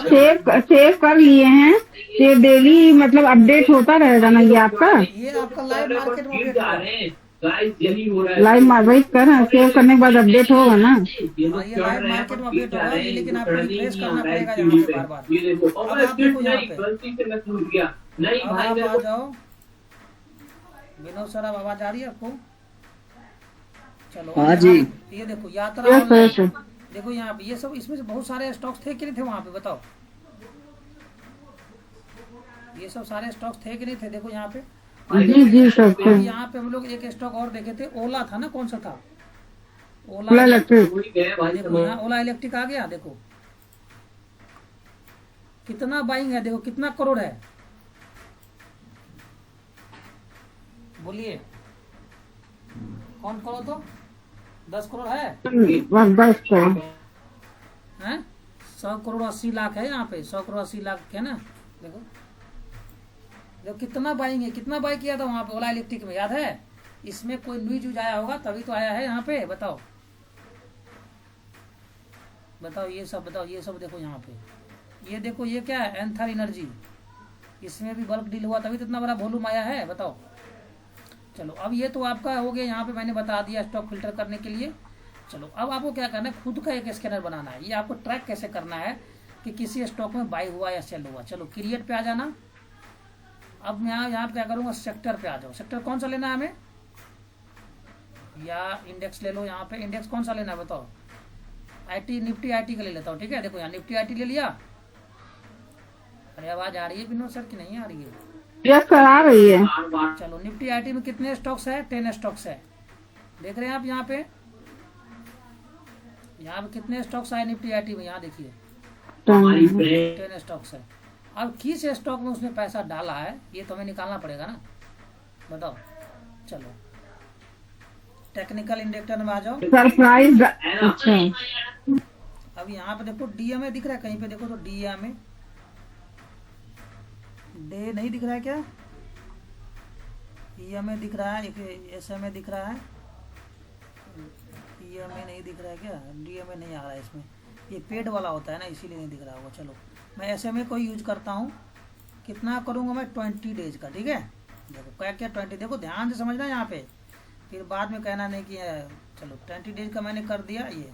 S3: सेव कर लिए हैं, ये डेली मतलब अपडेट होता रहेगा ना, ये आपका
S1: लाइव मार्केट में
S3: लाइव मार्केट कर सेव करने के बाद अपडेट होगा ना।
S1: ये लाइव मार्केट में अपडेट होगा, लेकिन आपको रिफ्रेश करना पड़ेगा यहाँ पे बार-बार। अब आप देखो यहाँ पे, अब आप आ जाओ, विनोद सर आवाज आ रही है आपको? चलो हाँ जी, ये देखो यात्रा, देखो यहाँ पे ये सब, इसमें से बहुत सारे स्टॉक्स थे कि नहीं थे वहाँ पे, बताओ। ये सब सारे स्टॉक्स थे कि नहीं थे, देखो यहाँ पे।
S3: जी सब थे।
S1: यहाँ पे हम लोग एक स्टॉक और देखे थे, ओला था ना, कौन सा था, ओला
S3: इलेक्ट्रिक।
S1: देखो यहाँ ओला इलेक्ट्रिक आ गया, देखो कितना बाइंग है, देखो कितना करोड़ है, बोलिए। काउंट करो तो 10 करोड़ है,
S3: 10 करोड़।
S1: हैं? 100 करोड़ 80 लाख है यहाँ पे, 100 करोड़ 80 लाख है ना। देखो देखो कितना बाइंग है, कितना बाई किया था वहां पे ओला इलेक्ट्रिक में, याद है? इसमें कोई न्यूज यूज आया होगा तभी तो आया है यहाँ पे। बताओ बताओ ये सब बताओ, ये सब देखो यहाँ पे, ये देखो ये क्या है, एंथर एनर्जी, इसमें भी बल्क डील हुआ तभी तो इतना बड़ा वॉल्यूम आया है। बताओ। चलो अब ये तो आपका हो गया, यहाँ पे मैंने बता दिया स्टॉक फिल्टर करने के लिए। चलो अब आपको क्या करना है, खुद का एक स्कैनर बनाना है। ये आपको ट्रैक कैसे करना है कि किसी स्टॉक में बाई हुआ या सेल हुआ। चलो क्रिएट पे आ जाना। अब मैं यहाँ क्या करूँगा, सेक्टर पे आ जाओ। सेक्टर कौन सा लेना है हमें, या इंडेक्स ले लो। यहाँ पे इंडेक्स कौन सा लेना है बताओ। आईटी, निफ्टी आईटी का ले लेता हूँ, ठीक है। देखो यहाँ निफ्टी आईटी ले लिया। अरे आवाज आ रही है विनोद सर की नहीं आ रही है?
S3: यस सर, आ रही है।
S1: चलो निफ्टी आईटी में कितने स्टॉक्स है, 10 स्टॉक्स है। देख रहे हैं आप यहाँ पे कितने स्टॉक्स आए निफ्टी आईटी में, यहाँ देखिए 10 स्टॉक्स है। अब किस स्टॉक में उसने पैसा डाला है ये तो हमें निकालना पड़ेगा ना। बताओ। चलो टेक्निकल इंडिकेटर में आ जाओ।
S3: सरप्राइज। अच्छा,
S1: अब यहाँ पे देखो डीएमए दिख रहा है कहीं पे, देखो तो डीएमए डे नहीं दिख रहा है क्या, ईएमए दिख रहा है, एक एसएमए दिख रहा है, ईएमए नहीं दिख रहा है क्या, डीएमए नहीं आ रहा है इसमें, ये पेड वाला होता है ना इसीलिए नहीं दिख रहा होगा। चलो मैं एसएमए को यूज करता हूँ। कितना करूँगा मैं, 20 डेज का, ठीक है। देखो क्या क्या 20, देखो ध्यान से समझना यहाँ पे, फिर बाद में कहना नहीं कि चलो 20 डेज का मैंने कर दिया ये।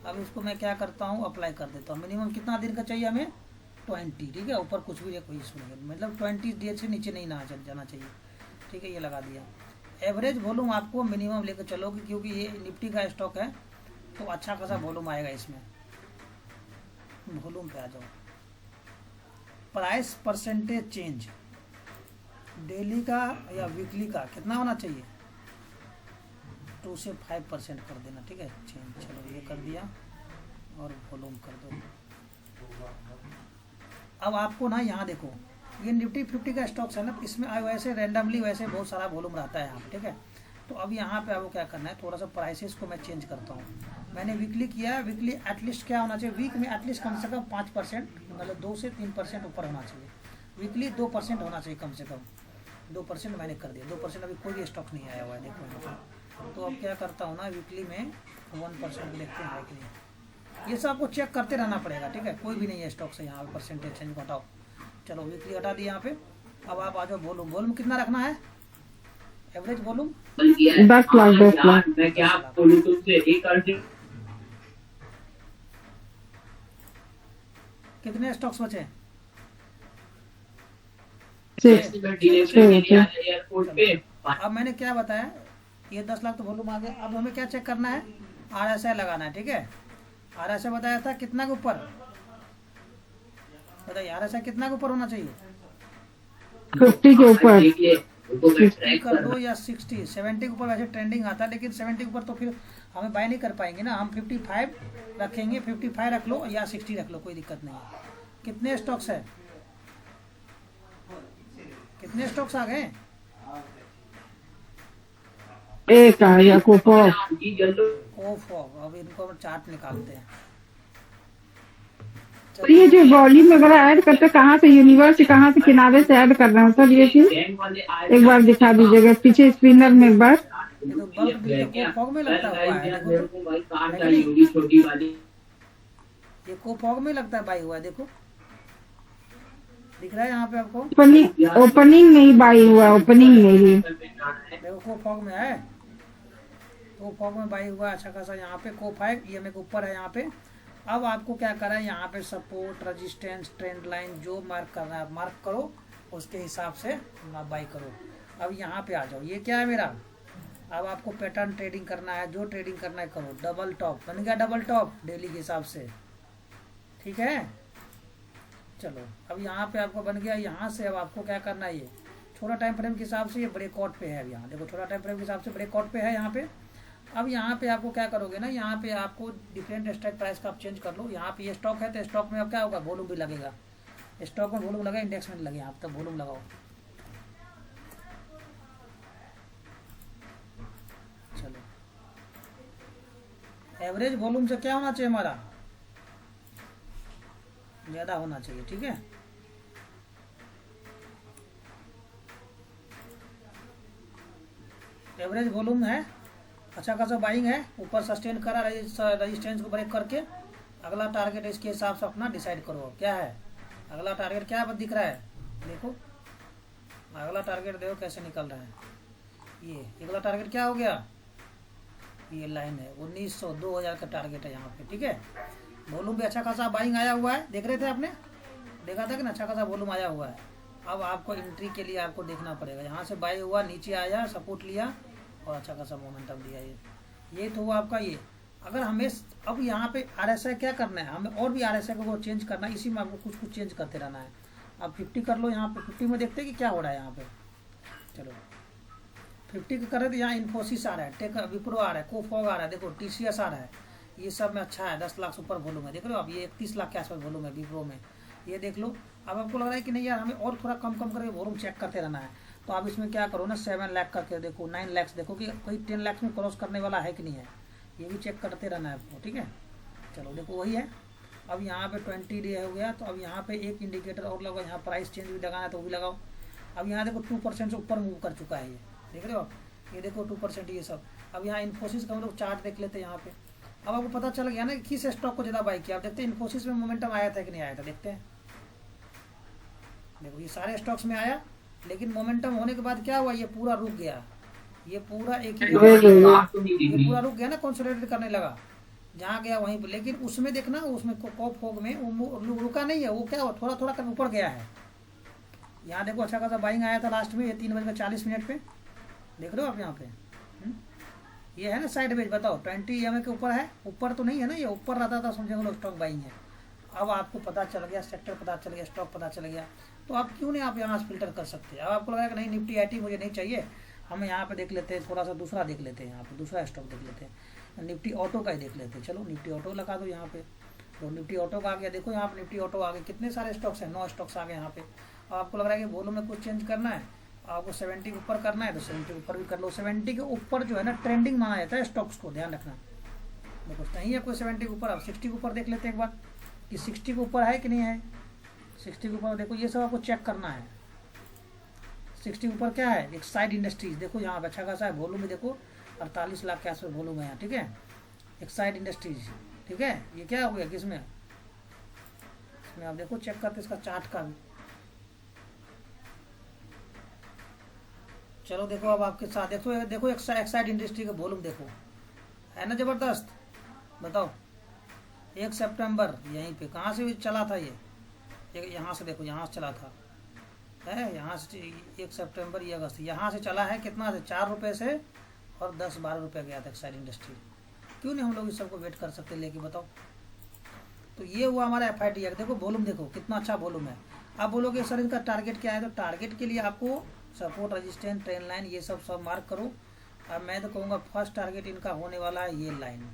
S1: अब इसको मैं क्या करता हूँ, अप्लाई कर देता हूँ। मिनिमम कितना दिन का चाहिए हमें, 20, ठीक है। ऊपर कुछ भी कोई इशू नहीं है, मतलब 20 डेज से नीचे नहीं ना जाना चाहिए, ठीक है। ये लगा दिया। एवरेज वॉल्यूम आपको मिनिमम लेकर चलोगे क्योंकि ये निफ्टी का स्टॉक है तो अच्छा खासा वॉल्यूम आएगा इसमें। वॉल्यूम पे आ जाओ। प्राइस परसेंटेज चेंज डेली का या वीकली का कितना होना चाहिए, 2 से 5% कर देना, ठीक है चेंज। चलो ये कर दिया और वॉल्यूम कर दो। अब आपको ना यहाँ देखो ये निफ्टी 50 का स्टॉक्स है ना, इसमें वैसे रैंडमली वैसे बहुत सारा वॉल्यूम रहता है यहाँ पे, ठीक है। तो अब यहाँ पे आपको क्या करना है, थोड़ा सा प्राइसेस को मैं चेंज करता हूँ। मैंने वीकली किया है, वीकली एटलीस्ट क्या होना चाहिए, वीक में एटलीस्ट कम से कम 5%, मतलब 2 से 3% ऊपर होना चाहिए। वीकली 2% होना चाहिए कम से कम, 2% मैंने कर दिया। 2% अभी कोई भी स्टॉक नहीं आया हुआ है, देखो। तो अब क्या करता हूँ ना, वीकली में 1% देखते हैं कि नहीं। ये सब आपको चेक करते रहना पड़ेगा, ठीक है। कोई भी नहीं है स्टॉक से यहाँ पे परसेंटेज चेंज हटाओ। चलो वीकली हटा दिया यहाँ पे। अब आप आ जाओ वॉल्यूम। वॉल्यूम कितना रखना है, एवरेज वॉल्यूम
S3: 10 लाख 10 लाख।
S4: मैं क्या बोलूं तुमसे, एक अर्ज
S1: कितने स्टॉक्स बचे,
S4: एयरपोर्ट पे।
S1: अब मैंने क्या बताया, ये 10 लाख तो वॉल्यूम आ गया। अब हमें क्या चेक करना है, आरएसआई लगाना है, ठीक है। आरएसआई बताया था कितना के ऊपर, बताइए आरएसआई कितना के ऊपर होना चाहिए,
S3: 50 के ऊपर
S1: 50 कर दो या 60, 70 के ऊपर वैसे ट्रेंडिंग आता है, लेकिन 70 के ऊपर तो फिर हमें बाय नहीं कर पाएंगे ना। हम 55 रखेंगे, 55 रख लो या 60 रख लो, कोई दिक्कत नहीं है। कितने स्टॉक्स है, कितने स्टॉक्स आ गए,
S3: एक आ गया कूपन।
S1: ओफो। अब इनको हम चार्ट निकालते हैं।
S3: तो ये जो वॉल्यूम वगैरह ऐड करते कहाँ से, यूनिवर्स कहाँ से, किनारे से ऐड कर रहे हैं सर, ये चीज एक बार दिखा दीजिएगा पीछे स्पिनर में एक बार।
S1: ये तो बल्क बिल फॉग में लगता हुआ है,
S4: छोटी वाली
S1: ये को फॉग में लगता है बाई हुआ है, देखो दिख रहा है यहाँ पे आपको,
S3: ओपनिंग नहीं बाई हुआ, ओपनिंग नहीं।
S1: देखो को फॉग में है, को फॉग में बाई हुआ अच्छा खासा। यहाँ पे को 5 ये मेरे ऊपर है यहाँ पे। अब आपको क्या करना है, यहाँ पे सपोर्ट, रेजिस्टेंस, ट्रेंड लाइन जो मार्क करना है मार्क करो, उसके हिसाब से बाई करो। अब यहाँ पे आ जाओ, ये क्या है मेरा, अब आपको पैटर्न ट्रेडिंग करना है, जो ट्रेडिंग करना है करो। डबल टॉप बन गया, डबल टॉप डेली के हिसाब से, ठीक है। चलो अब यहाँ पे आपको बन गया। यहाँ से अब आपको क्या करना है, ये छोटा टाइम फ्रेम के हिसाब से ये बड़े कॉट पे है। अब यहाँ देखो छोटा टाइम फ्रेम के हिसाब से बड़े कॉट पे है यहाँ पे। अब यहाँ पे आपको क्या करोगे ना, यहाँ पे आपको डिफरेंट स्ट्राइक प्राइस का आप चेंज कर लो। यहाँ पे ये स्टॉक है तो स्टॉक में अब क्या होगा, वॉल्यूम भी लगेगा। स्टॉक में वॉल्यूम लगा, इंडेक्स में लगे, यहाँ पे वॉल्यूम लगाओ। चलो एवरेज वॉल्यूम से क्या होना चाहिए हमारा, ज्यादा होना चाहिए, ठीक है। एवरेज वॉल्यूम है, अच्छा खासा बाइंग है, ऊपर सस्टेन करा, रेजिस्टेंस को ब्रेक करके अगला टारगेट इसके हिसाब से अपना डिसाइड करो क्या है। अगला टारगेट क्या दिख रहा है, देखो अगला टारगेट देखो कैसे निकल रहा है। ये अगला टारगेट क्या हो गया, ये लाइन है 1900 2000 का टारगेट है यहाँ पे, ठीक है। वॉल्यूम भी अच्छा खासा बाइंग आया हुआ है, देख रहे थे आपने, देखा था कि ना, अच्छा खासा वॉल्यूम आया हुआ है। अब आपको एंट्री के लिए आपको देखना पड़ेगा, यहाँ से बाई हुआ, नीचे आया, सपोर्ट लिया और अच्छा खासा मोमेंटम दिया। ये तो हुआ आपका ये। अगर हमें अब यहाँ पे RSI क्या करना है, हमें और भी RSI को चेंज करना है, इसी में आपको कुछ कुछ चेंज करते रहना है। अब 50 कर लो, यहाँ पे 50 में देखते हैं कि क्या हो रहा है यहाँ पे। चलो 50 का करें तो यहाँ इन्फोसिस आ रहा है, टेक विप्रो आ रहा है, कोफॉग आ रहा है, देखो TCS आ रहा है, ये सब में अच्छा है, 10 लाख से ऊपर वॉल्यूम है, देख रहे हो आप, ये 31 लाख के आसपास वॉल्यूम है विप्रो में, ये देख लो। अब आपको लग रहा है कि नहीं यार हमें और थोड़ा कम करके वॉल्यूम चेक करते रहना है, तो आप इसमें क्या करो ना, 7 लाख करके देखो, 9 लाख देखो कि कोई 10 लाख में क्रॉस करने वाला है कि नहीं है, ये भी चेक करते रहना है आपको, ठीक है। चलो देखो वही है। अब यहाँ पे 20 डे हो गया, तो अब यहाँ पे एक इंडिकेटर और लगाओ, यहाँ प्राइस चेंज भी लगाना है तो वो भी लगाओ। अब यहाँ देखो 2% से ऊपर मूव कर चुका है, ये देख रहे हो आप, ये देखो 2% ये सब। अब यहाँ इन्फोसिस का हम लोग चार्ट देख लेते हैं यहाँ पे। अब आपको पता चल गया ना कि किस स्टॉक को ज़्यादा बाई किया। आप देखते हैं इन्फोसिस में मोमेंटम आया था कि नहीं आया था, देखते हैं। देखो ये सारे स्टॉक्स में आया, लेकिन मोमेंटम होने के बाद क्या हुआ, ये पूरा रुक गया, ये पूरा एक ही ये पूरा रुक गया ना, कंसोलिडेट करने लगा, जहाँ गया वहीं पर। लेकिन उसमें देखना, उसमें कोफॉग में वो रुका नहीं है, वो क्या हुआ, थोड़ा थोड़ा कर ऊपर गया है। यहाँ देखो अच्छा खासा बाइंग आया था लास्ट में, ये 3:40 पे, देख रहे हो आप यहाँ पे। ये है ना साइड वेज, बताओ 20 EMA के ऊपर है, ऊपर तो नहीं है ना, ये ऊपर रहता था समझे लोग स्टॉक बाइंग है। अब आपको पता चल गया, सेक्टर पता चल गया, स्टॉक पता चल गया, तो आप क्यों नहीं आप यहाँ से फिल्टर कर सकते। अब आपको लगा कि नहीं निफ्टी IT मुझे नहीं चाहिए, हम यहाँ पे देख लेते हैं, थोड़ा सा दूसरा देख लेते हैं, यहाँ पे दूसरा स्टॉक देख लेते हैं, निफ्टी ऑटो का ही देख लेते हैं। चलो निफ्टी ऑटो लगा दो यहाँ पे, तो निफ्टी ऑटो का आ गया, देखो यहाँ पे निफ्टी ऑटो आ गए, कितने सारे स्टॉक्स हैं, 9 स्टॉक्स आ गए यहाँ पे। अब आपको लग रहा है कि वॉल्यूम में कुछ चेंज करना है, आपको 70 के ऊपर करना है तो 70 के ऊपर भी कर लो। 70 के ऊपर जो है ना ट्रेंडिंग माना जाता है स्टॉक्स को, ध्यान रखना। देखो नहीं है कोई 70 के ऊपर, अब 60 के ऊपर देख लेते हैं एक बार कि 60 के ऊपर है कि नहीं है। 60 के ऊपर देखो, ये सब आपको चेक करना है। 60 के ऊपर क्या है, एक साइड इंडस्ट्रीज, देखो यहाँ पे अच्छा खासा है वॉल्यूम में, देखो 48 लाख के आसपास वॉल्यूम है यहाँ, ठीक है। एक साइड इंडस्ट्रीज, ठीक है। ये क्या हो गया किसमें, इसमें आप देखो चेक करते इसका चार्ट का भी। चलो देखो अब आपके साथ देखो एक साइड इंडस्ट्री का वॉल्यूम देखो, है ना जबरदस्त। बताओ 1 सितंबर यहीं पे कहाँ से भी चला था ये, यहाँ से देखो, यहाँ से चला था, है यहाँ से 1 सितंबर, ये अगस्त, यहाँ से चला है कितना से, 4 रुपये से और 10-12 रुपये गया था साइड इंडस्ट्री। क्यों नहीं हम लोग इस सबको वेट कर सकते लेके, बताओ। तो ये हुआ हमारा FID। देखो वॉल्यूम देखो कितना अच्छा वॉल्यूम है। आप बोलोगे सर इनका टारगेट क्या है, तो टारगेट के लिए आपको सपोर्ट, रेजिस्टेंस, ट्रेंड लाइन, ये सब मार्क करो। अब मैं तो कहूँगा फर्स्ट टारगेट इनका होने वाला है ये लाइन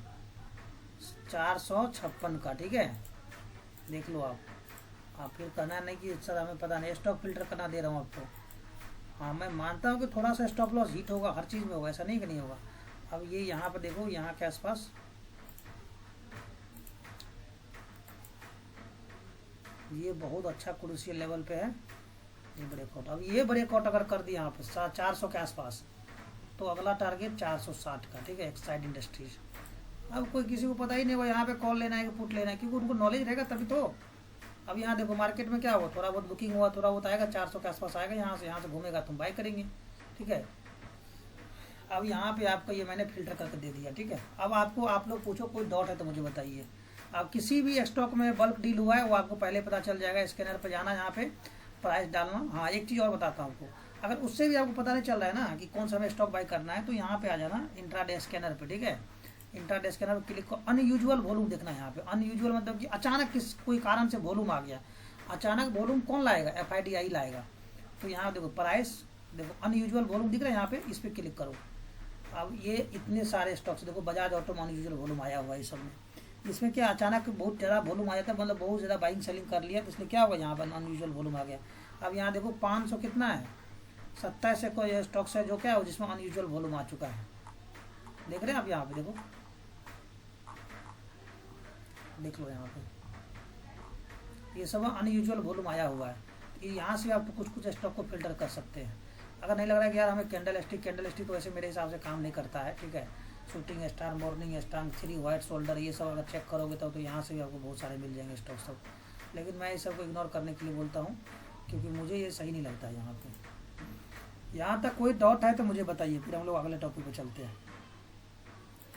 S1: 456 का, ठीक है। देख लो आप फिर कहना नहीं कि सर हमें पता नहीं, स्टॉक फिल्टर करना दे रहा हूँ आपको। हाँ मैं मानता हूँ कि थोड़ा सा स्टॉप लॉस हिट होगा, हर चीज़ में होगा, ऐसा नहीं कि नहीं होगा। अब ये यहाँ पर देखो, यहाँ के आसपास ये बहुत अच्छा क्रूशियल लेवल पे है ये ब्रेकआउट। अब ये ब्रेकआउट अगर कर दिया यहाँ पे 400 के आसपास, तो अगला टारगेट 460 का, ठीक है, एक साइड इंडस्ट्रीज। अब कोई किसी को पता ही नहीं होगा यहाँ पे कॉल लेना है कि पुट लेना है, क्योंकि उनको नॉलेज रहेगा तभी तो। अब यहाँ देखो मार्केट में क्या हुआ, थोड़ा बहुत बुकिंग हुआ, थोड़ा बहुत आएगा 400 के आसपास आएगा, यहाँ से घूमेगा, तुम बाय करेंगे, ठीक है। अब यहाँ पे आपको ये मैंने फिल्टर करके दे दिया, ठीक है। अब आपको आप लोग पूछो कोई डाउट है तो मुझे बताइए। अब किसी भी स्टॉक में बल्क डील हुआ है वो आपको पहले पता चल जाएगा, स्कैनर पर जाना, यहाँ पे प्राइस डालना। हाँ एक चीज़ और बताता हूँ आपको, अगर उससे भी आपको पता नहीं चल रहा है ना कि कौन सा हमें स्टॉक बाय करना है, तो यहाँ पे आ जाना इंट्राडे स्कैनर पे, ठीक है। इंट्राडे स्कैनर पर क्लिक करो, अनयूजुअल वॉल्यूम देखना है यहाँ पे। अनयूजुअल मतलब कि अचानक कोई कारण से वॉल्यूम आ गया, अचानक वॉल्यूम कौन लाएगा, FIDI लाएगा। तो यहाँ देखो प्राइस, देखो अनयूजुअल वॉल्यूम दिख रहा है यहाँ पे, इस पर क्लिक करो। अब ये इतने सारे स्टॉक्स देखो, बजाज ऑटो में अनयूजुअल वॉल्यूम आया हुआ है इस सब में। इसमें क्या अचानक बहुत ज़्यादा वॉल्यूम आ जाता है, मतलब बहुत ज़्यादा बाइंग सेलिंग कर लिया, तो इसलिए क्या होगा यहाँ पर अनयूजुअल वॉल्यूम आ गया। अब यहाँ देखो 500 कितना है, 27 से कोई स्टॉक्स है जो क्या है जिसमें अनयूजुअल वॉल्यूम आ चुका है, देख रहे हैं आप यहाँ पे देखो देख लो यहाँ पे, ये सब अनयूजुअल वॉल्यूम आया हुआ है। ये यहाँ से आप कुछ कुछ स्टॉक को फिल्टर कर सकते हैं। अगर नहीं लग रहा है कि यार हमें कैंडल स्टिक तो वैसे मेरे हिसाब से काम नहीं करता है, ठीक है। Shooting star, morning star, 3 white shoulder, ये सब अगर चेक करोगे तो यहाँ से भी आपको बहुत सारे मिल जाएंगे स्टॉक सब। लेकिन मैं इस सबको इग्नोर करने के लिए बोलता हूँ, क्योंकि मुझे ये सही नहीं लगता है यहाँ पे। यहाँ तक कोई डाउट है तो मुझे बताइए, फिर हम लोग अगले टॉपिक पे चलते हैं।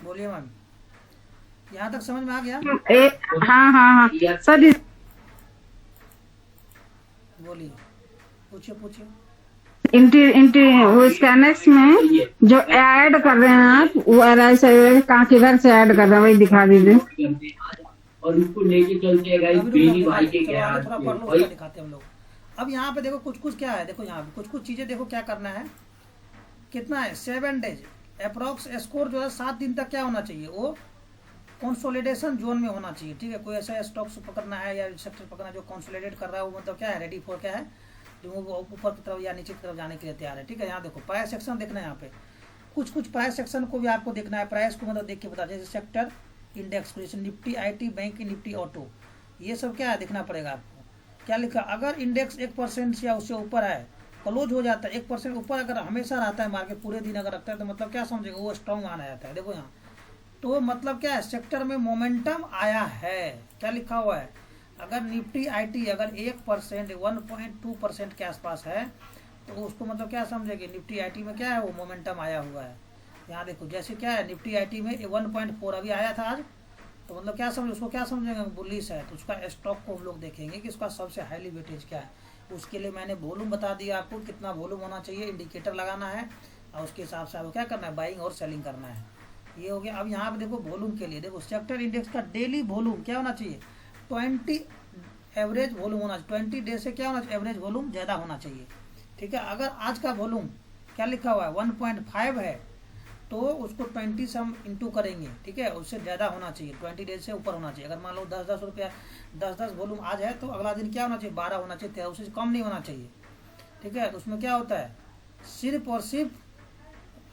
S1: बोलिए मैम, यहाँ तक समझ में आ गया?
S3: हाँ सर,
S1: बोलिए, पूछिए।
S3: वो स्कैनर्स में जो ऐड कर रहे हैं आप, वो कहाँ किधर से ऐड कर रहे हैं वही दिखा दीजिए।
S4: और उसको लेके चलते हैं गाइस बेनी भाई के क्या
S1: थोड़ा पढ़ लो, उसका दिखाते हैं हम लोग। अब यहाँ पे देखो कुछ क्या है, देखो यहाँ पे कुछ चीजें देखो क्या करना है, कितना है 7 डेज अप्रोक्स स्कोर जो है 7 दिन तक क्या होना चाहिए, वो कंसोलिडेशन जोन में होना चाहिए, ठीक है। कोई ऐसा स्टॉक्स पकड़ना है या सेक्टर पकड़ना जो कंसोलिडेट कर रहा है, वो मतलब क्या है, रेडी फॉर क्या है, ऊपर की तरफ या नीचे की तरफ जाने के लिए तैयार है, ठीक है। यहाँ देखो प्राइस सेक्शन देखना है, यहाँ पे कुछ प्राइस सेक्शन को भी आपको देखना है, प्राइस को मतलब देख के बता, जैसे sector, index, Nifty, IT, bank Nifty, auto, ये सब क्या है देखना पड़ेगा आपको। क्या लिखा, अगर इंडेक्स 1% या उससे ऊपर है, क्लोज हो जाता है 1% ऊपर, अगर हमेशा रहता है मार्केट पूरे दिन अगर रखता है, तो मतलब क्या समझेगा, वो स्ट्रॉन्ग माना जाता है। देखो यहाँ तो मतलब क्या है, सेक्टर में मोमेंटम आया है, क्या लिखा हुआ है। अगर निफ्टी IT अगर 1% 1.2% के आसपास है, तो उसको मतलब क्या समझेंगे, निफ्टी IT में क्या है, वो मोमेंटम आया हुआ है। यहाँ देखो जैसे क्या है, निफ्टी IT में 1.4 अभी आया था आज, तो मतलब क्या समझे, उसको क्या समझेंगे, बुलिश है। तो उसका स्टॉक को हम लोग देखेंगे कि उसका सबसे हाईली वेटेज क्या है। उसके लिए मैंने वॉल्यूम बता दिया आपको, कितना वॉल्यूम होना चाहिए, इंडिकेटर लगाना है, और उसके हिसाब से आपको क्या करना है, बाइंग और सेलिंग करना है। ये हो गया। अब यहाँ पे देखो वॉल्यूम के लिए देखो, सेक्टर इंडेक्स का डेली वॉल्यूम क्या होना चाहिए, 20 एवरेज वॉल्यूम होना चाहिए। 20 डेज से क्या होना चाहिए, एवरेज वॉल्यूम ज़्यादा होना चाहिए, ठीक है। अगर आज का वॉल्यूम क्या लिखा हुआ है 1.5 है, तो उसको 20 से हम इंटू करेंगे, ठीक है, उससे ज़्यादा होना चाहिए, 20 डेज से ऊपर होना चाहिए। अगर मान लो 10-10 रुपया 10-10 वॉल्यूम आज है, तो अगला दिन क्या होना चाहिए, 12 होना चाहिए, 13, उससे कम नहीं होना चाहिए, ठीक है। तो उसमें क्या होता है, सिर्फ और सिर्फ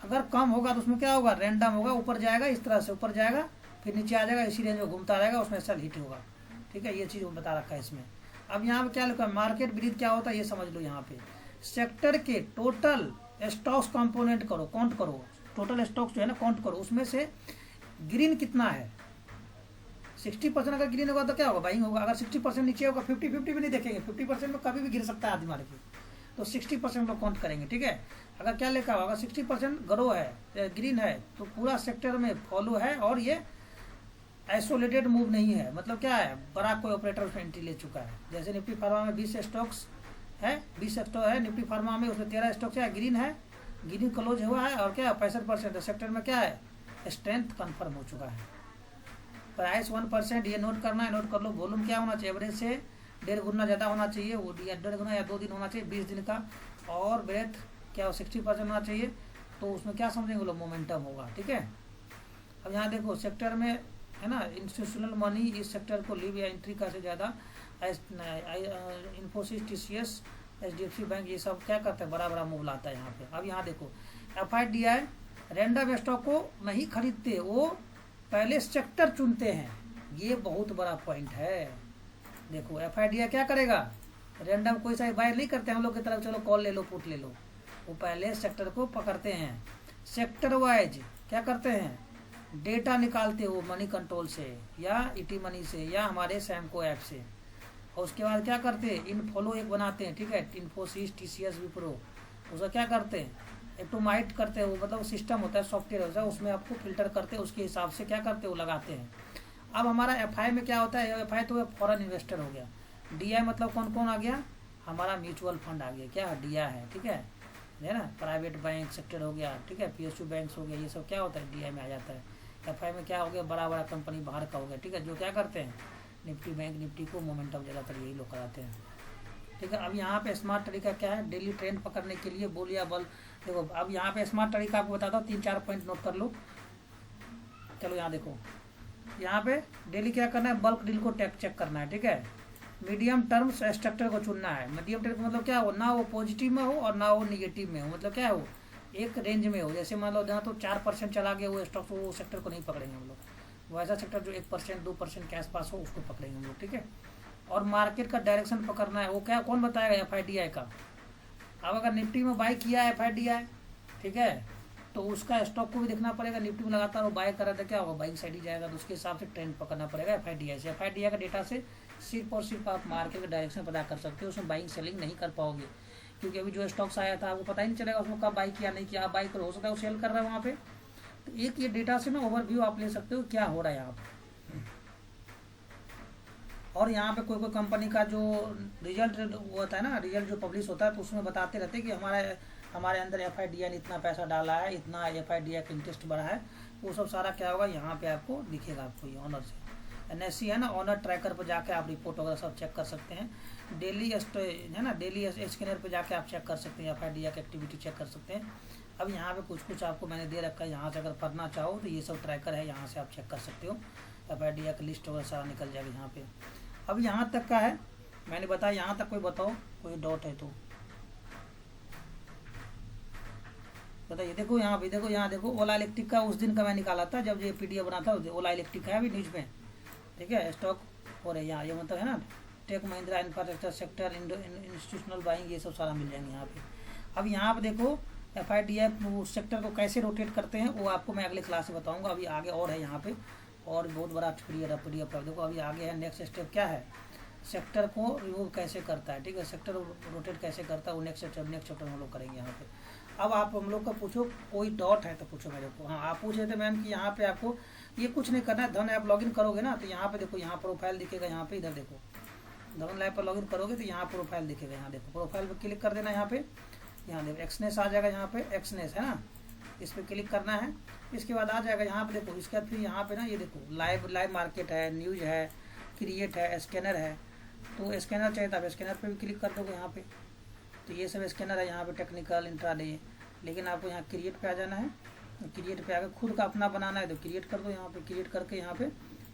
S1: अगर कम होगा तो उसमें क्या होगा, रैंडम होगा, ऊपर जाएगा, इस तरह से ऊपर जाएगा, फिर नीचे आ जाएगा, इसी रेंज में घूमता रहेगा, उसमें सेल हिट होगा, ठीक है। ये चीज़ बता रखा है इसमें। अब यहाँ पे क्या लिखा है, मार्केट ब्रीथ क्या होता है ये समझ लो। यहाँ पे सेक्टर के टोटल स्टॉक्स कंपोनेंट करो, काउंट करो, टोटल स्टॉक्स जो है ना काउंट करो, उसमें से ग्रीन कितना है, 60% अगर ग्रीन होगा तो क्या होगा, बाइंग होगा। अगर 60% नीचे होगा, 50-50 भी नहीं देखेंगे, 50% में कभी भी गिर सकता है आदमी मार्केट, तो 60% लोग काउंट करेंगे, ठीक है। अगर क्या लिखा होगा, 60% ग्रो है, ग्रीन है, तो पूरा सेक्टर में फॉलो है, और ये आइसोलेटेड मूव नहीं है, मतलब क्या है, बड़ा कोई ऑपरेटर उसमें एंट्री ले चुका है। जैसे निफ्टी फार्मा में 20 स्टॉक्स है, 20 स्टॉक है निफ्टी फार्मा में, उसमें 13 स्टॉक्स है, ग्रीन है, ग्रीन क्लोज हुआ है, और क्या 65% सेक्टर में क्या है, स्ट्रेंथ कंफर्म हो चुका है। प्राइस 1%, ये नोट करना है, नोट कर लो। वॉल्यूम क्या होना चाहिए, एवरेज से 1.5 गुना ज़्यादा होना चाहिए, वो 1.5 गुना या 2 दिन होना चाहिए 20 दिन का, और ब्रेथ क्या 60% होना चाहिए, तो उसमें क्या समझेंगे लोग, मोमेंटम होगा, ठीक है। अब यहाँ देखो सेक्टर में है ना, इंस्टीट्यूशनल मनी इस सेक्टर को लीव या एंट्री का से ज़्यादा, इन्फोसिस, TCS, HDFC बैंक, ये सब क्या करते हैं, बड़ा मूव लाता है यहाँ पे। अब यहाँ देखो FIDI रैंडम स्टॉक को नहीं खरीदते, वो पहले सेक्टर चुनते हैं, ये बहुत बड़ा पॉइंट है। देखो FIDI क्या करेगा, रैंडम कोई सा बाय नहीं करते हम लोग की तरफ, चलो कॉल ले लो, पुट ले लो, वो पहले सेक्टर को पकड़ते हैं, सेक्टर वाइज क्या करते हैं, डेटा निकालते हो मनी कंट्रोल से या इटी मनी से या हमारे सैमको ऐप से, और उसके बाद क्या करते हैं, इन फॉलो एक बनाते हैं, ठीक है, इन्फोसिस, TCS, विप्रो, उसका क्या करते हैं, एटोमाइट करते हैं, वो मतलब सिस्टम होता है, सॉफ्टवेयर होता है, उसमें आपको फिल्टर करते हैं, उसके हिसाब से क्या करते हैं, वो लगाते हैं। अब हमारा FI में क्या होता है, FI तो फॉरेन इन्वेस्टर हो गया, DI मतलब कौन कौन आ गया, हमारा म्यूचुअल फंड आ गया, क्या DI है, ठीक है ना, प्राइवेट बैंक सेक्टर हो गया, ठीक है, PSU बैंक्स हो गया, ये सब क्या होता है, DI में आ जाता है। FI में क्या हो गया, बड़ा कंपनी बाहर का हो गया, ठीक है, जो क्या करते हैं, निफ्टी बैंक निफ्टी को मोमेंटम ज़्यादातर यही लोग कराते हैं, ठीक है। अब यहाँ पे स्मार्ट तरीका क्या है, डेली ट्रेंड पकड़ने के लिए बोल या बल, देखो अब यहाँ पे स्मार्ट तरीका आपको बताता हूँ, 3-4 पॉइंट नोट कर लो। चलो यहाँ देखो, यहाँ पे डेली क्या करना है, बल्क डील को चेक करना है, ठीक है। मीडियम टर्म स्ट्रक्चर को चुनना है, मीडियम टर्म मतलब क्या हो, ना वो पॉजिटिव में हो और ना वो निगेटिव में हो, मतलब क्या हो, एक रेंज में हो। जैसे मान लो जहाँ तो 4% चला गया वो स्टॉक, वो सेक्टर को नहीं पकड़ेंगे हम लोग, वैसा सेक्टर जो 1% 2% के आसपास हो उसको पकड़ेंगे हम लोग, ठीक है। और मार्केट का डायरेक्शन पकड़ना है, वो क्या कौन बताएगा, FIDI का। अब अगर निफ्टी में बाई किया है FIDI, ठीक है, तो उसका स्टॉक को भी देखना पड़ेगा। निफ्टी में लगातार वो बाय कर रहा था, क्या होगा, बाइंग साइड ही जाएगा, तो उसके हिसाब से ट्रेंड पकड़ना पड़ेगा FIDI से। FIDI का डेटा से सिर्फ और सिर्फ आप मार्केट का डायरेक्शन पता कर सकते हो, उसमें बाइंग सेलिंग नहीं कर पाओगे, क्योंकि अभी जो स्टॉक्स आया था आपको पता ही नहीं चलेगा उसमें कब बाई किया नहीं किया। आप बाई करो, हो सकता है वो सेल कर रहा है वहाँ पे। तो एक ये डेटा से ना ओवरव्यू आप ले सकते हो क्या हो रहा है यहाँ पे। और यहाँ पे कोई कोई कंपनी का जो रिजल्ट होता है ना, रिजल्ट जो पब्लिश होता है, तो उसमें बताते रहते हैं कि हमारे अंदर FIDI ने इतना पैसा डाला है, इतना FIDI का इंटरेस्ट बढ़ा है। वो सब सारा क्या होगा यहाँ पे आपको दिखेगा, आपको ये ऑनर से NSE है ना, ऑनर ट्रैकर पर जाके आप रिपोर्ट वगैरह सब चेक कर सकते हैं। डेली है ना, डेली स्कैनर पे जाके आप चेक कर सकते हैं, FIDI की एक्टिविटी चेक कर सकते हैं। अब यहाँ पे कुछ कुछ आपको मैंने दे रखा है, यहाँ से अगर पढ़ना चाहो तो ये सब ट्रैकर है, यहाँ से आप चेक कर सकते हो। FIDI का लिस्ट वगैरह सारा निकल जाएगा यहाँ पे। अब यहाँ तक का है, मैंने बताया यहाँ तक, कोई बताओ कोई डाउट है तो बताइए। देखो यहाँ भी देखो, यहाँ देखो ओला इलेक्ट्रिक का उस दिन का मैं निकाला था जब ये PDF बना था, ओला इलेक्ट्रिक है अभी न्यूज में, ठीक है। स्टॉक हो रहे यहाँ, ये मतलब है ना, Tech Mahindra infrastructure sector, institutional buying, ये सब सारा मिल जाएंगे यहाँ पे। अब यहाँ पे देखो FIDI उस सेक्टर को कैसे रोटेट करते हैं वो आपको मैं अगले क्लास में बताऊंगा। अभी आगे और है यहाँ पे, और बहुत बड़ा PDF देखो अभी आगे है। नेक्स्ट स्टेप क्या है, सेक्टर को रिमूव कैसे करता है, ठीक है, सेक्टर रोटेट कैसे करता है, वो नेक्स्ट चैप्टर हम लोग करेंगे यहाँ पे। अब आप हम लोग का पूछो, कोई डाउट है तो पूछो मेरे को। हाँ, आप पूछ रहे थे मैम कि यहाँ पे आपको ये कुछ नहीं करना है। धन ऐप लॉगिन करोगे ना तो यहाँ पे देखो, यहाँ प्रोफाइल दिखेगा, यहाँ पे इधर देखो, धन ऐप पर लॉगिन करोगे तो यहाँ प्रोफाइल दिखेगा, यहाँ देखो प्रोफाइल पर क्लिक कर देना। यहाँ पे यहाँ देखो एक्सनेस आ जाएगा, यहाँ पे एक्सनेस है ना, इस पर क्लिक करना है। इसके बाद आ जाएगा यहाँ पे देखो, इसके बाद फिर यहाँ पे ना ये देखो लाइव मार्केट है, न्यूज है, क्रिएट है, स्कैनर है। तो स्कैनर चाहिए तो आप स्कैनर पे भी क्लिक कर दोगे यहाँ पे, तो ये सब स्कैनर है यहाँ पे, टेक्निकल, इंट्राडे। लेकिन आपको यहाँ क्रिएट पे आ जाना है, क्रिएट पे आकर खुद का अपना बनाना है तो क्रिएट कर दो। यहाँ पे क्रिएट करके यहाँ पे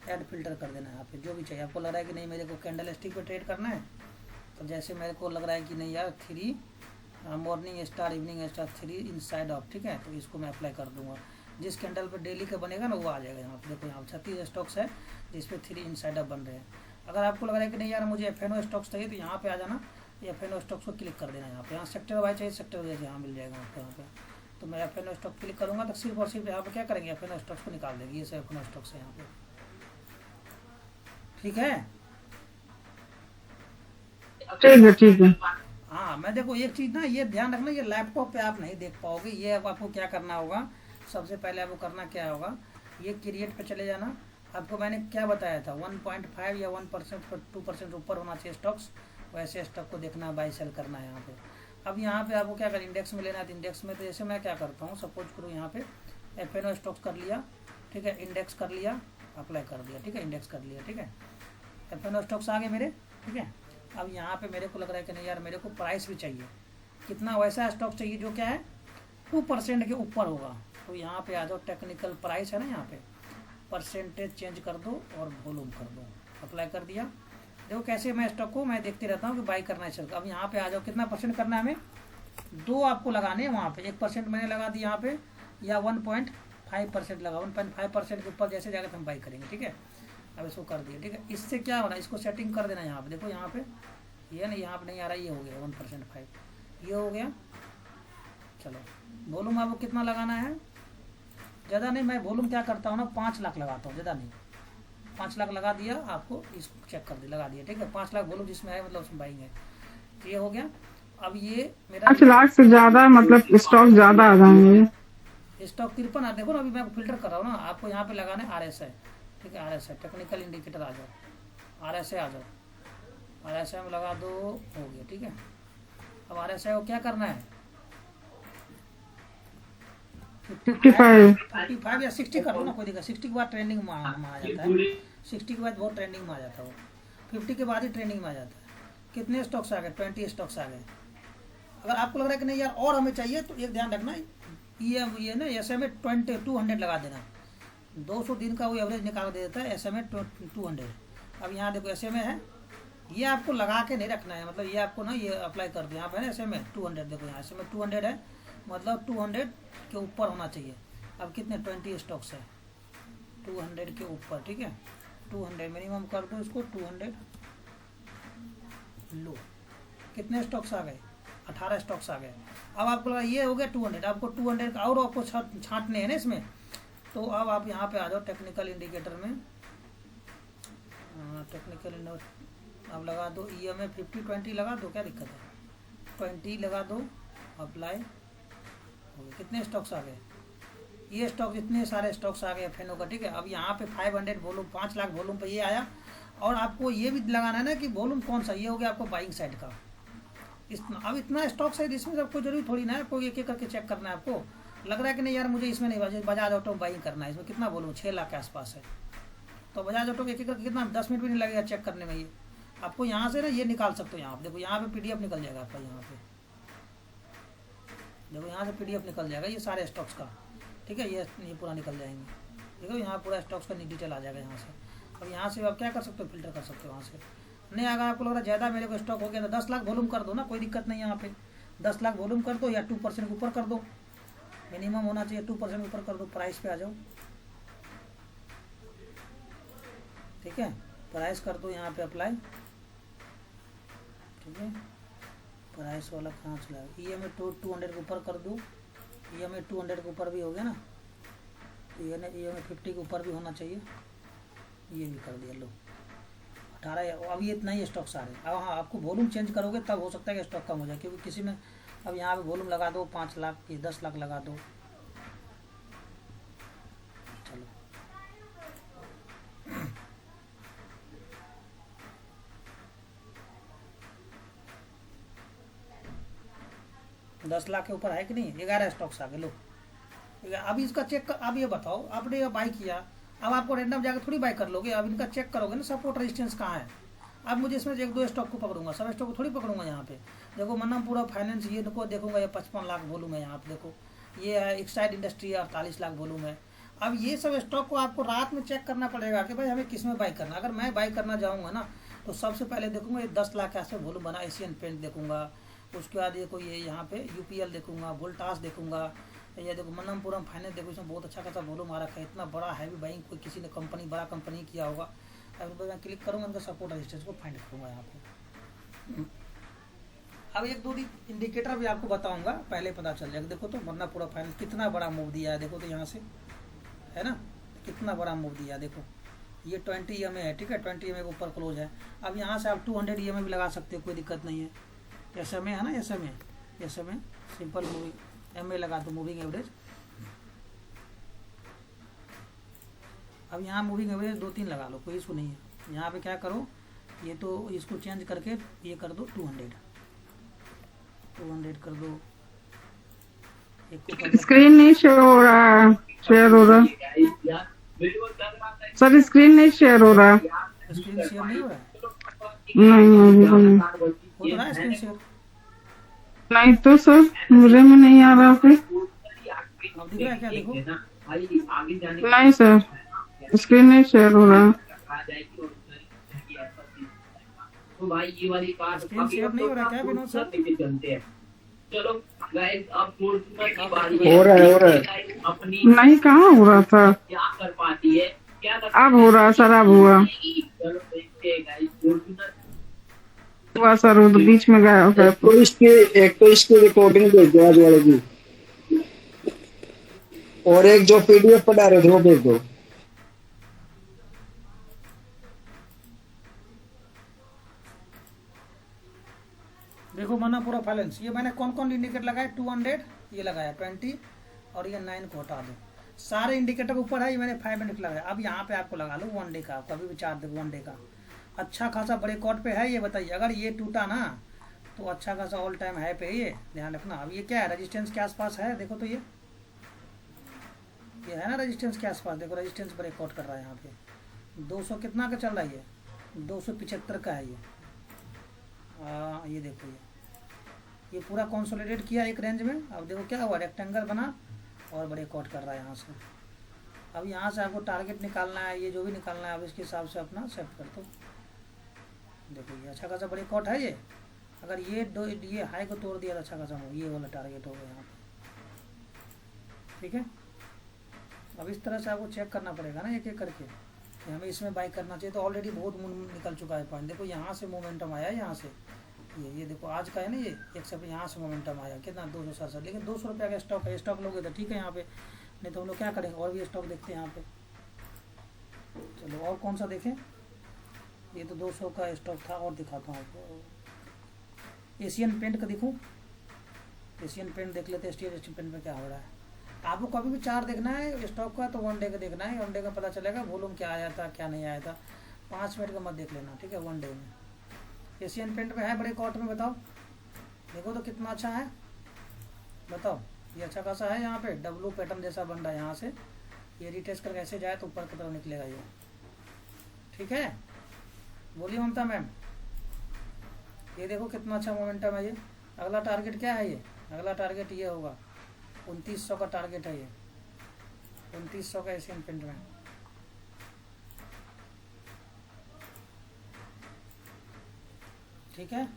S1: ऐड फिल्टर कर देना है। यहाँ पे जो भी चाहिए, आपको लग रहा है कि नहीं मेरे को कैंडल स्टिक पे ट्रेड करना है, तो जैसे मेरे को लग रहा है कि नहीं यार 3 morning star, evening star, 3 inside of, ठीक है, तो इसको मैं अप्लाई कर दूंगा। जिस कैंडल पर डेली का बनेगा ना वो आ जाएगा यहाँ पे। देखो यहाँ 36 स्टॉक्स है जिसपे 3 इनसाइड ऑफ बन रहे हैं। अगर आपको लग रहा है कि नहीं यार मुझे FNO स्टॉक्स चाहिए तो यहाँ पे आ जाना, FNO स्टॉक्स को क्लिक कर देना। यहाँ पे यहाँ सेक्टर वाइज चाहिए, सेक्टर वाइज यहाँ मिल जाएगा आपको। यहाँ पे तो मैं FNO स्टॉक क्लिक करूँगा तो सिर्फ और सिर्फ यहाँ पे क्या करेंगे, FNO स्टॉक्स को निकाल देंगे। ये सब FNO स्टॉक्स है यहाँ पे, ठीक है।
S3: ठीक है।
S1: हाँ, मैं देखो एक चीज़ ना ये ध्यान रखना, ये लैपटॉप पे आप नहीं देख पाओगे। ये अब आपको क्या करना होगा, सबसे पहले आपको करना क्या होगा, ये क्रिएट पे चले जाना। आपको मैंने क्या बताया था, 1.5 या 1% 2% ऊपर होना चाहिए स्टॉक्स, वैसे स्टॉक को देखना, बाई सेल करना है यहाँ पे। अब यहाँ पे आपको क्या कर, इंडेक्स में लेना है। तो इंडेक्स में तो जैसे मैं क्या करता हूँ, सपोज करो यहाँ पे FNO स्टॉक्स कर लिया, ठीक है, इंडेक्स कर लिया, अप्लाई कर दिया, ठीक है, इंडेक्स कर लिया, ठीक है, FNO स्टॉक्स आ गए मेरे, ठीक है। अब यहाँ पे मेरे को लग रहा है कि नहीं यार मेरे को प्राइस भी चाहिए, कितना वैसा स्टॉक चाहिए जो क्या है 2% के ऊपर होगा। तो यहाँ पे आ जाओ, टेक्निकल प्राइस है ना, यहाँ पे परसेंटेज चेंज कर दो और वॉल्यूम कर दो, अप्लाई कर दिया। देखो कैसे मैं स्टॉक को मैं देखते रहता हूँ कि बाई करना है। अब यहाँ पे आ जाओ, कितना परसेंट करना है हमें, 2 आपको लगाने हैं वहाँ पे। 1% मैंने लगा दी यहाँ पे, या 1.5% लगा, 1.5% के ऊपर जैसे जाकर हम बाई करेंगे, ठीक है। अब इसको कर दिया, ठीक है। इससे क्या होना, इसको सेटिंग कर देना यहाँ पे। देखो यहाँ पे ये ना, यहाँ पे नहीं आ रहा, ये हो गया 1.5, ये हो गया। चलो वॉल्यूम आपको कितना लगाना है, ज़्यादा नहीं, मैं वॉल्यूम क्या करता हूँ ना 5 लाख लगाता हूँ, ज़्यादा नहीं, 5 लाख लगा दिया। आपको इसको चेक कर दिया, लगा दिया, ठीक है। 5 लाख वॉल्यूम जिसमें है मतलब उसमें बाइंग है, तो ये हो गया। अब ये मेरा
S3: 5 लाख से ज्यादा मतलब स्टॉक ज्यादा आ जाएंगे।
S1: स्टॉक 53 देखो ना, अभी मैं फिल्टर कर रहा हूँ ना, आपको यहाँ पे लगाना है RSI, ठीक है, RSI टेक्निकल इंडिकेटर। आ जाओ RSI, आ जाओ RSI में लगा दो, हो गया, ठीक है। अब RSI को क्या करना है, 55 या 60 कर दो ना, कोई दिक्कत। 60 के बाद ट्रेंडिंग में आ जाता है, 60 के बाद बहुत ट्रेंडिंग में आ जाता है वो, 50 के बाद ही ट्रेंडिंग में आ जाता है। कितने स्टॉक्स आ गए, 20 स्टॉक्स आ गए। अगर आपको लग रहा है कि नहीं यार और हमें चाहिए, तो एक ध्यान रखना, ये ना SMA 200 लगा देना। 200 दिन का वो एवरेज निकाल दे देता है SMA 200। अब यहाँ देखो SMA है, ये आपको लगा के नहीं रखना है, मतलब ये आपको ना ये अप्लाई कर दो यहाँ पे ना SMA 200। देखो यहाँ SMA 200 है, मतलब 200 के ऊपर होना चाहिए। अब कितने 20 स्टॉक्स है, 200 के ऊपर, ठीक है 200 मिनिमम कर दो इसको 200। लो कितने स्टॉक्स आ गए, 18 स्टॉक्स आ गए। अब आपको लगा ये हो गया 200, आपको 200 का और आपको छांटने हैं ना इसमें। तो अब आप यहाँ पे आ जाओ टेक्निकल इंडिकेटर में, टेक्निकल इंडिकेटर अब लगा दो EMA 50-20 लगा दो, क्या दिक्कत है 20 लगा दो, अप्लाई हो गए। कितने स्टॉक्स आ गए, ये स्टॉक जितने सारे स्टॉक्स आ गए फेनो का, ठीक है। अब यहाँ पे 500 वॉल्यूम 5 लाख वॉल्यूम पे ये आया। और आपको ये भी लगाना है ना कि वॉल्यूम कौन सा, ये हो गया आपको बाइंग साइड का। अब इतना स्टॉक है इसमें सबको जरूरी थोड़ी ना है आपको एक एक करके चेक करना है। आपको लग रहा है कि नहीं यार मुझे इसमें नहीं, बजाज ऑटो बाइंग करना है, इसमें कितना वॉल्यूम 6 लाख के आसपास है। तो बजाज ऑटो एक एक करके कितना 10 मिनट भी नहीं लगेगा चेक करने में। ये आपको यहाँ से ना ये निकाल सकते हो, यहाँ पे देखो यहाँ पे PDF निकल जाएगा आपका, यहाँ पे देखो यहाँ से PDF निकल जाएगा ये सारे स्टॉक्स का, ठीक है। ये पूरा निकल जाएंगे, देखो यहाँ पूरा स्टॉक्स का डिटेल आ जाएगा यहाँ से। अब यहाँ से आप क्या कर सकते हो, फिल्टर कर सकते हो वहाँ से। नहीं अगर आपको लग रहा है ज़्यादा मेरे को स्टॉक हो गया तो 10 लाख वॉल्यूम कर दो ना, कोई दिक्कत नहीं है। यहाँ पे 10 लाख वॉल्यूम कर दो या 2% ऊपर कर दो, मिनिमम होना चाहिए 2% ऊपर कर दो। प्राइस पे आ जाओ, ठीक है प्राइस कर दो यहाँ पे अप्लाई, ठीक है। प्राइस वाला कहाँ चला, EMA 200 के ऊपर कर दो, EMA 200 के ऊपर भी हो गया ना, तो EMA 50 के ऊपर भी होना चाहिए, ये भी कर दिया। लो 18, अब ये इतना ही स्टॉक सारे। अब हाँ आपको वॉल्यूम चेंज करोगे तब हो सकता है कि स्टॉक कम हो जाए, क्योंकि किसी में अब यहाँ पे वॉल्यूम लगा दो 5 लाख की 10 लाख लगा दो, चलो 10 लाख के ऊपर है कि नहीं, 11 स्टॉक्स आ गए। लो अभी इसका चेक कर, अब ये बताओ आपने बाई किया, अब आपको रैंडम जाकर थोड़ी बाई कर लोगे, अब इनका चेक करोगे ना सपोर्ट रेजिस्टेंस कहाँ है। अब मुझे इसमें 1-2 स्टॉक को पकड़ूंगा, सब स्टॉक को थोड़ी पकड़ूंगा। यहाँ पे देखो मन्नमपुरा फाइनेंस, ये को देखूंगा ये 55 लाख वॉल्यूम है। यहाँ पे देखो ये है एक्साइड इंडस्ट्री 48 लाख वॉल्यूम है। अब ये सब स्टॉक को आपको रात में चेक करना पड़ेगा कि भाई हमें किस में बाई करना। अगर मैं बाई करना जाऊँगा ना तो सबसे पहले देखूंगा ये 10 लाख के आसपास वॉल्यूम बना एशियन पेंट देखूंगा, उसके बाद देखो ये यहाँ पे UPL देखूंगा, वोल्टास देखूंगा, ये देखो मन्नमपुरम फाइनेंस देखो, इसमें बहुत अच्छा खासा वॉल्यूम आ रखा है। इतना बड़ा हैवी बाइंग कोई किसी ने कंपनी बड़ा कंपनी किया होगा। अब मैं क्लिक करूँगा इनका सपोर्ट रेजिस्टेंस को फाइंड करूँगा यहाँ पे। अब 1-2 इंडिकेटर भी आपको बताऊंगा, पहले पता चल जाएगा। देखो तो मन्नमपुरम फाइनेंस कितना बड़ा मूव दिया है, देखो तो यहाँ से है ना कितना बड़ा मूव दिया है। देखो ये 20 EMA है, ठीक है 20 EMA के ऊपर क्लोज है। अब यहाँ से आप 200 EMA भी लगा सकते हो, कोई दिक्कत नहीं है। SMA है ना, SMA सिंपल मूविंग MA लगा दो, मूविंग एवरेज। अब यहाँ मूविंग एवरेज 2-3 लगा लो, कोई इशू नहीं है। यहाँ पे क्या करो, ये तो इसको चेंज करके ये कर दो 200 कर दो।
S3: स्क्रीन नहीं शेयर हो रहा, शेयर हो रहा सर, स्क्रीन नहीं शेयर हो रहा।
S1: स्क्रीन शेयर नहीं हो रहा है,
S3: नहीं
S1: हो रहा है स्क्रीन शेयर
S3: नहीं तो सर मुझे में नहीं आ रहा फिर।
S1: अब दिख रहा है क्या, देखो
S3: नहीं सर स्क्रीन नहीं शेयर हो रहा।
S4: तो भाई ये वाली कार
S1: स्क्रीन शेयर नहीं हो रहा क्या विनोद सर?
S4: चलते हैं। चलो गाइस अब फॉर्च्यूनर की बारी
S2: हो रहा है
S4: अपनी
S3: नहीं कहाँ हो रहा था,
S4: क्या कर पाती है, क्या कर
S3: अब हो रहा सर, अब हुआ
S4: चलो देखते हैं गाइस फॉर्च्यूनर
S3: हुआ सर, वो तो बीच में गया होगा।
S2: एक तो इसकी रिकॉर्डिंग भेज दो आज वाले की, और एक जो PDF पढ़ा रहे थे वो भेज दो।
S1: देखो मन्नमपुरा फाइनेंस, ये मैंने कौन कौन इंडिकेटर लगाया, 200 ये लगाया, 20 और ये 9 को हटा दो। सारे इंडिकेटर ऊपर है, ये मैंने 5 लगाया। अब यहाँ पे आपको लगा लो 1 डे का, कभी भी चार्ट देखो 1 डे का अच्छा खासा बड़े कॉट पे है। ये बताइए अगर ये टूटा ना तो अच्छा खासा ऑल टाइम हाई पे, ये ध्यान रखना। अब ये क्या है, रेजिस्टेंस के आसपास है, देखो तो ये है ना रेजिस्टेंस के आसपास। देखो रेजिस्टेंस ब्रेक आउट कर रहा है यहाँ पे। 200 कितना का चल रहा है, ये 275 का है ये। ये देखो ये पूरा कंसोलिडेट किया एक रेंज में। अब देखो क्या हुआ, रेक्टेंगल बना और ब्रेक आउट कर रहा है यहाँ से। अब यहाँ से आपको टारगेट निकालना है, ये जो भी निकालना है अब इसके हिसाब से अपना सेट कर दो। देखो ये अच्छा खासा ब्रेक आउट है ये। अगर ये हाई को तोड़ दिया तो अच्छा खासा ये वाला टारगेट होगा यहाँ पे, ठीक है। अब इस तरह से आपको चेक करना पड़ेगा ना एक एक करके कि हमें इसमें बाई करना चाहिए। तो ऑलरेडी बहुत निकल चुका है पॉइंट। देखो यहाँ से मोमेंटम आया, यहाँ से ये देखो आज का है ना, ये एक सब यहाँ से मोमेंटम आया कितना 267, लेकिन 200 रुपये का स्टॉक है। स्टॉक लोगे तो ठीक है यहाँ पे, नहीं तो हम लोग क्या करेंगे, और भी स्टॉक देखते हैं यहाँ पे। चलो और कौन सा देखें, ये तो 200 का स्टॉक था। और दिखाता हूँ आपको, एशियन पेंट का दिखूँ, एशियन पेंट देख लेते हैं। एशियन पेंट में क्या हो रहा है। आपको कभी भी चार्ट देखना है स्टॉक का तो 1 डे का देखना है। 1 डे का पता चलेगा वॉल्यूम क्या आया था क्या नहीं आया था। 5 मिनट का मत देख लेना, ठीक है। 1 डे में एशियन पेंट में है बड़े कॉट में, बताओ देखो तो कितना अच्छा है, बताओ। ये अच्छा खासा है, यहाँ पे डब्लू पैटर्न जैसा बन रहा है। यहाँ से ये रिटेस्ट करके ऐसे जाए तो ऊपर की तरफ निकलेगा ये, ठीक है। बोलिए ममता मैम, ये देखो कितना अच्छा मोमेंटम है ये। अगला टारगेट क्या है, ये अगला टारगेट ये होगा 2900 का टारगेट है ये, 2900 का एशियन पेंट में। ठीक है।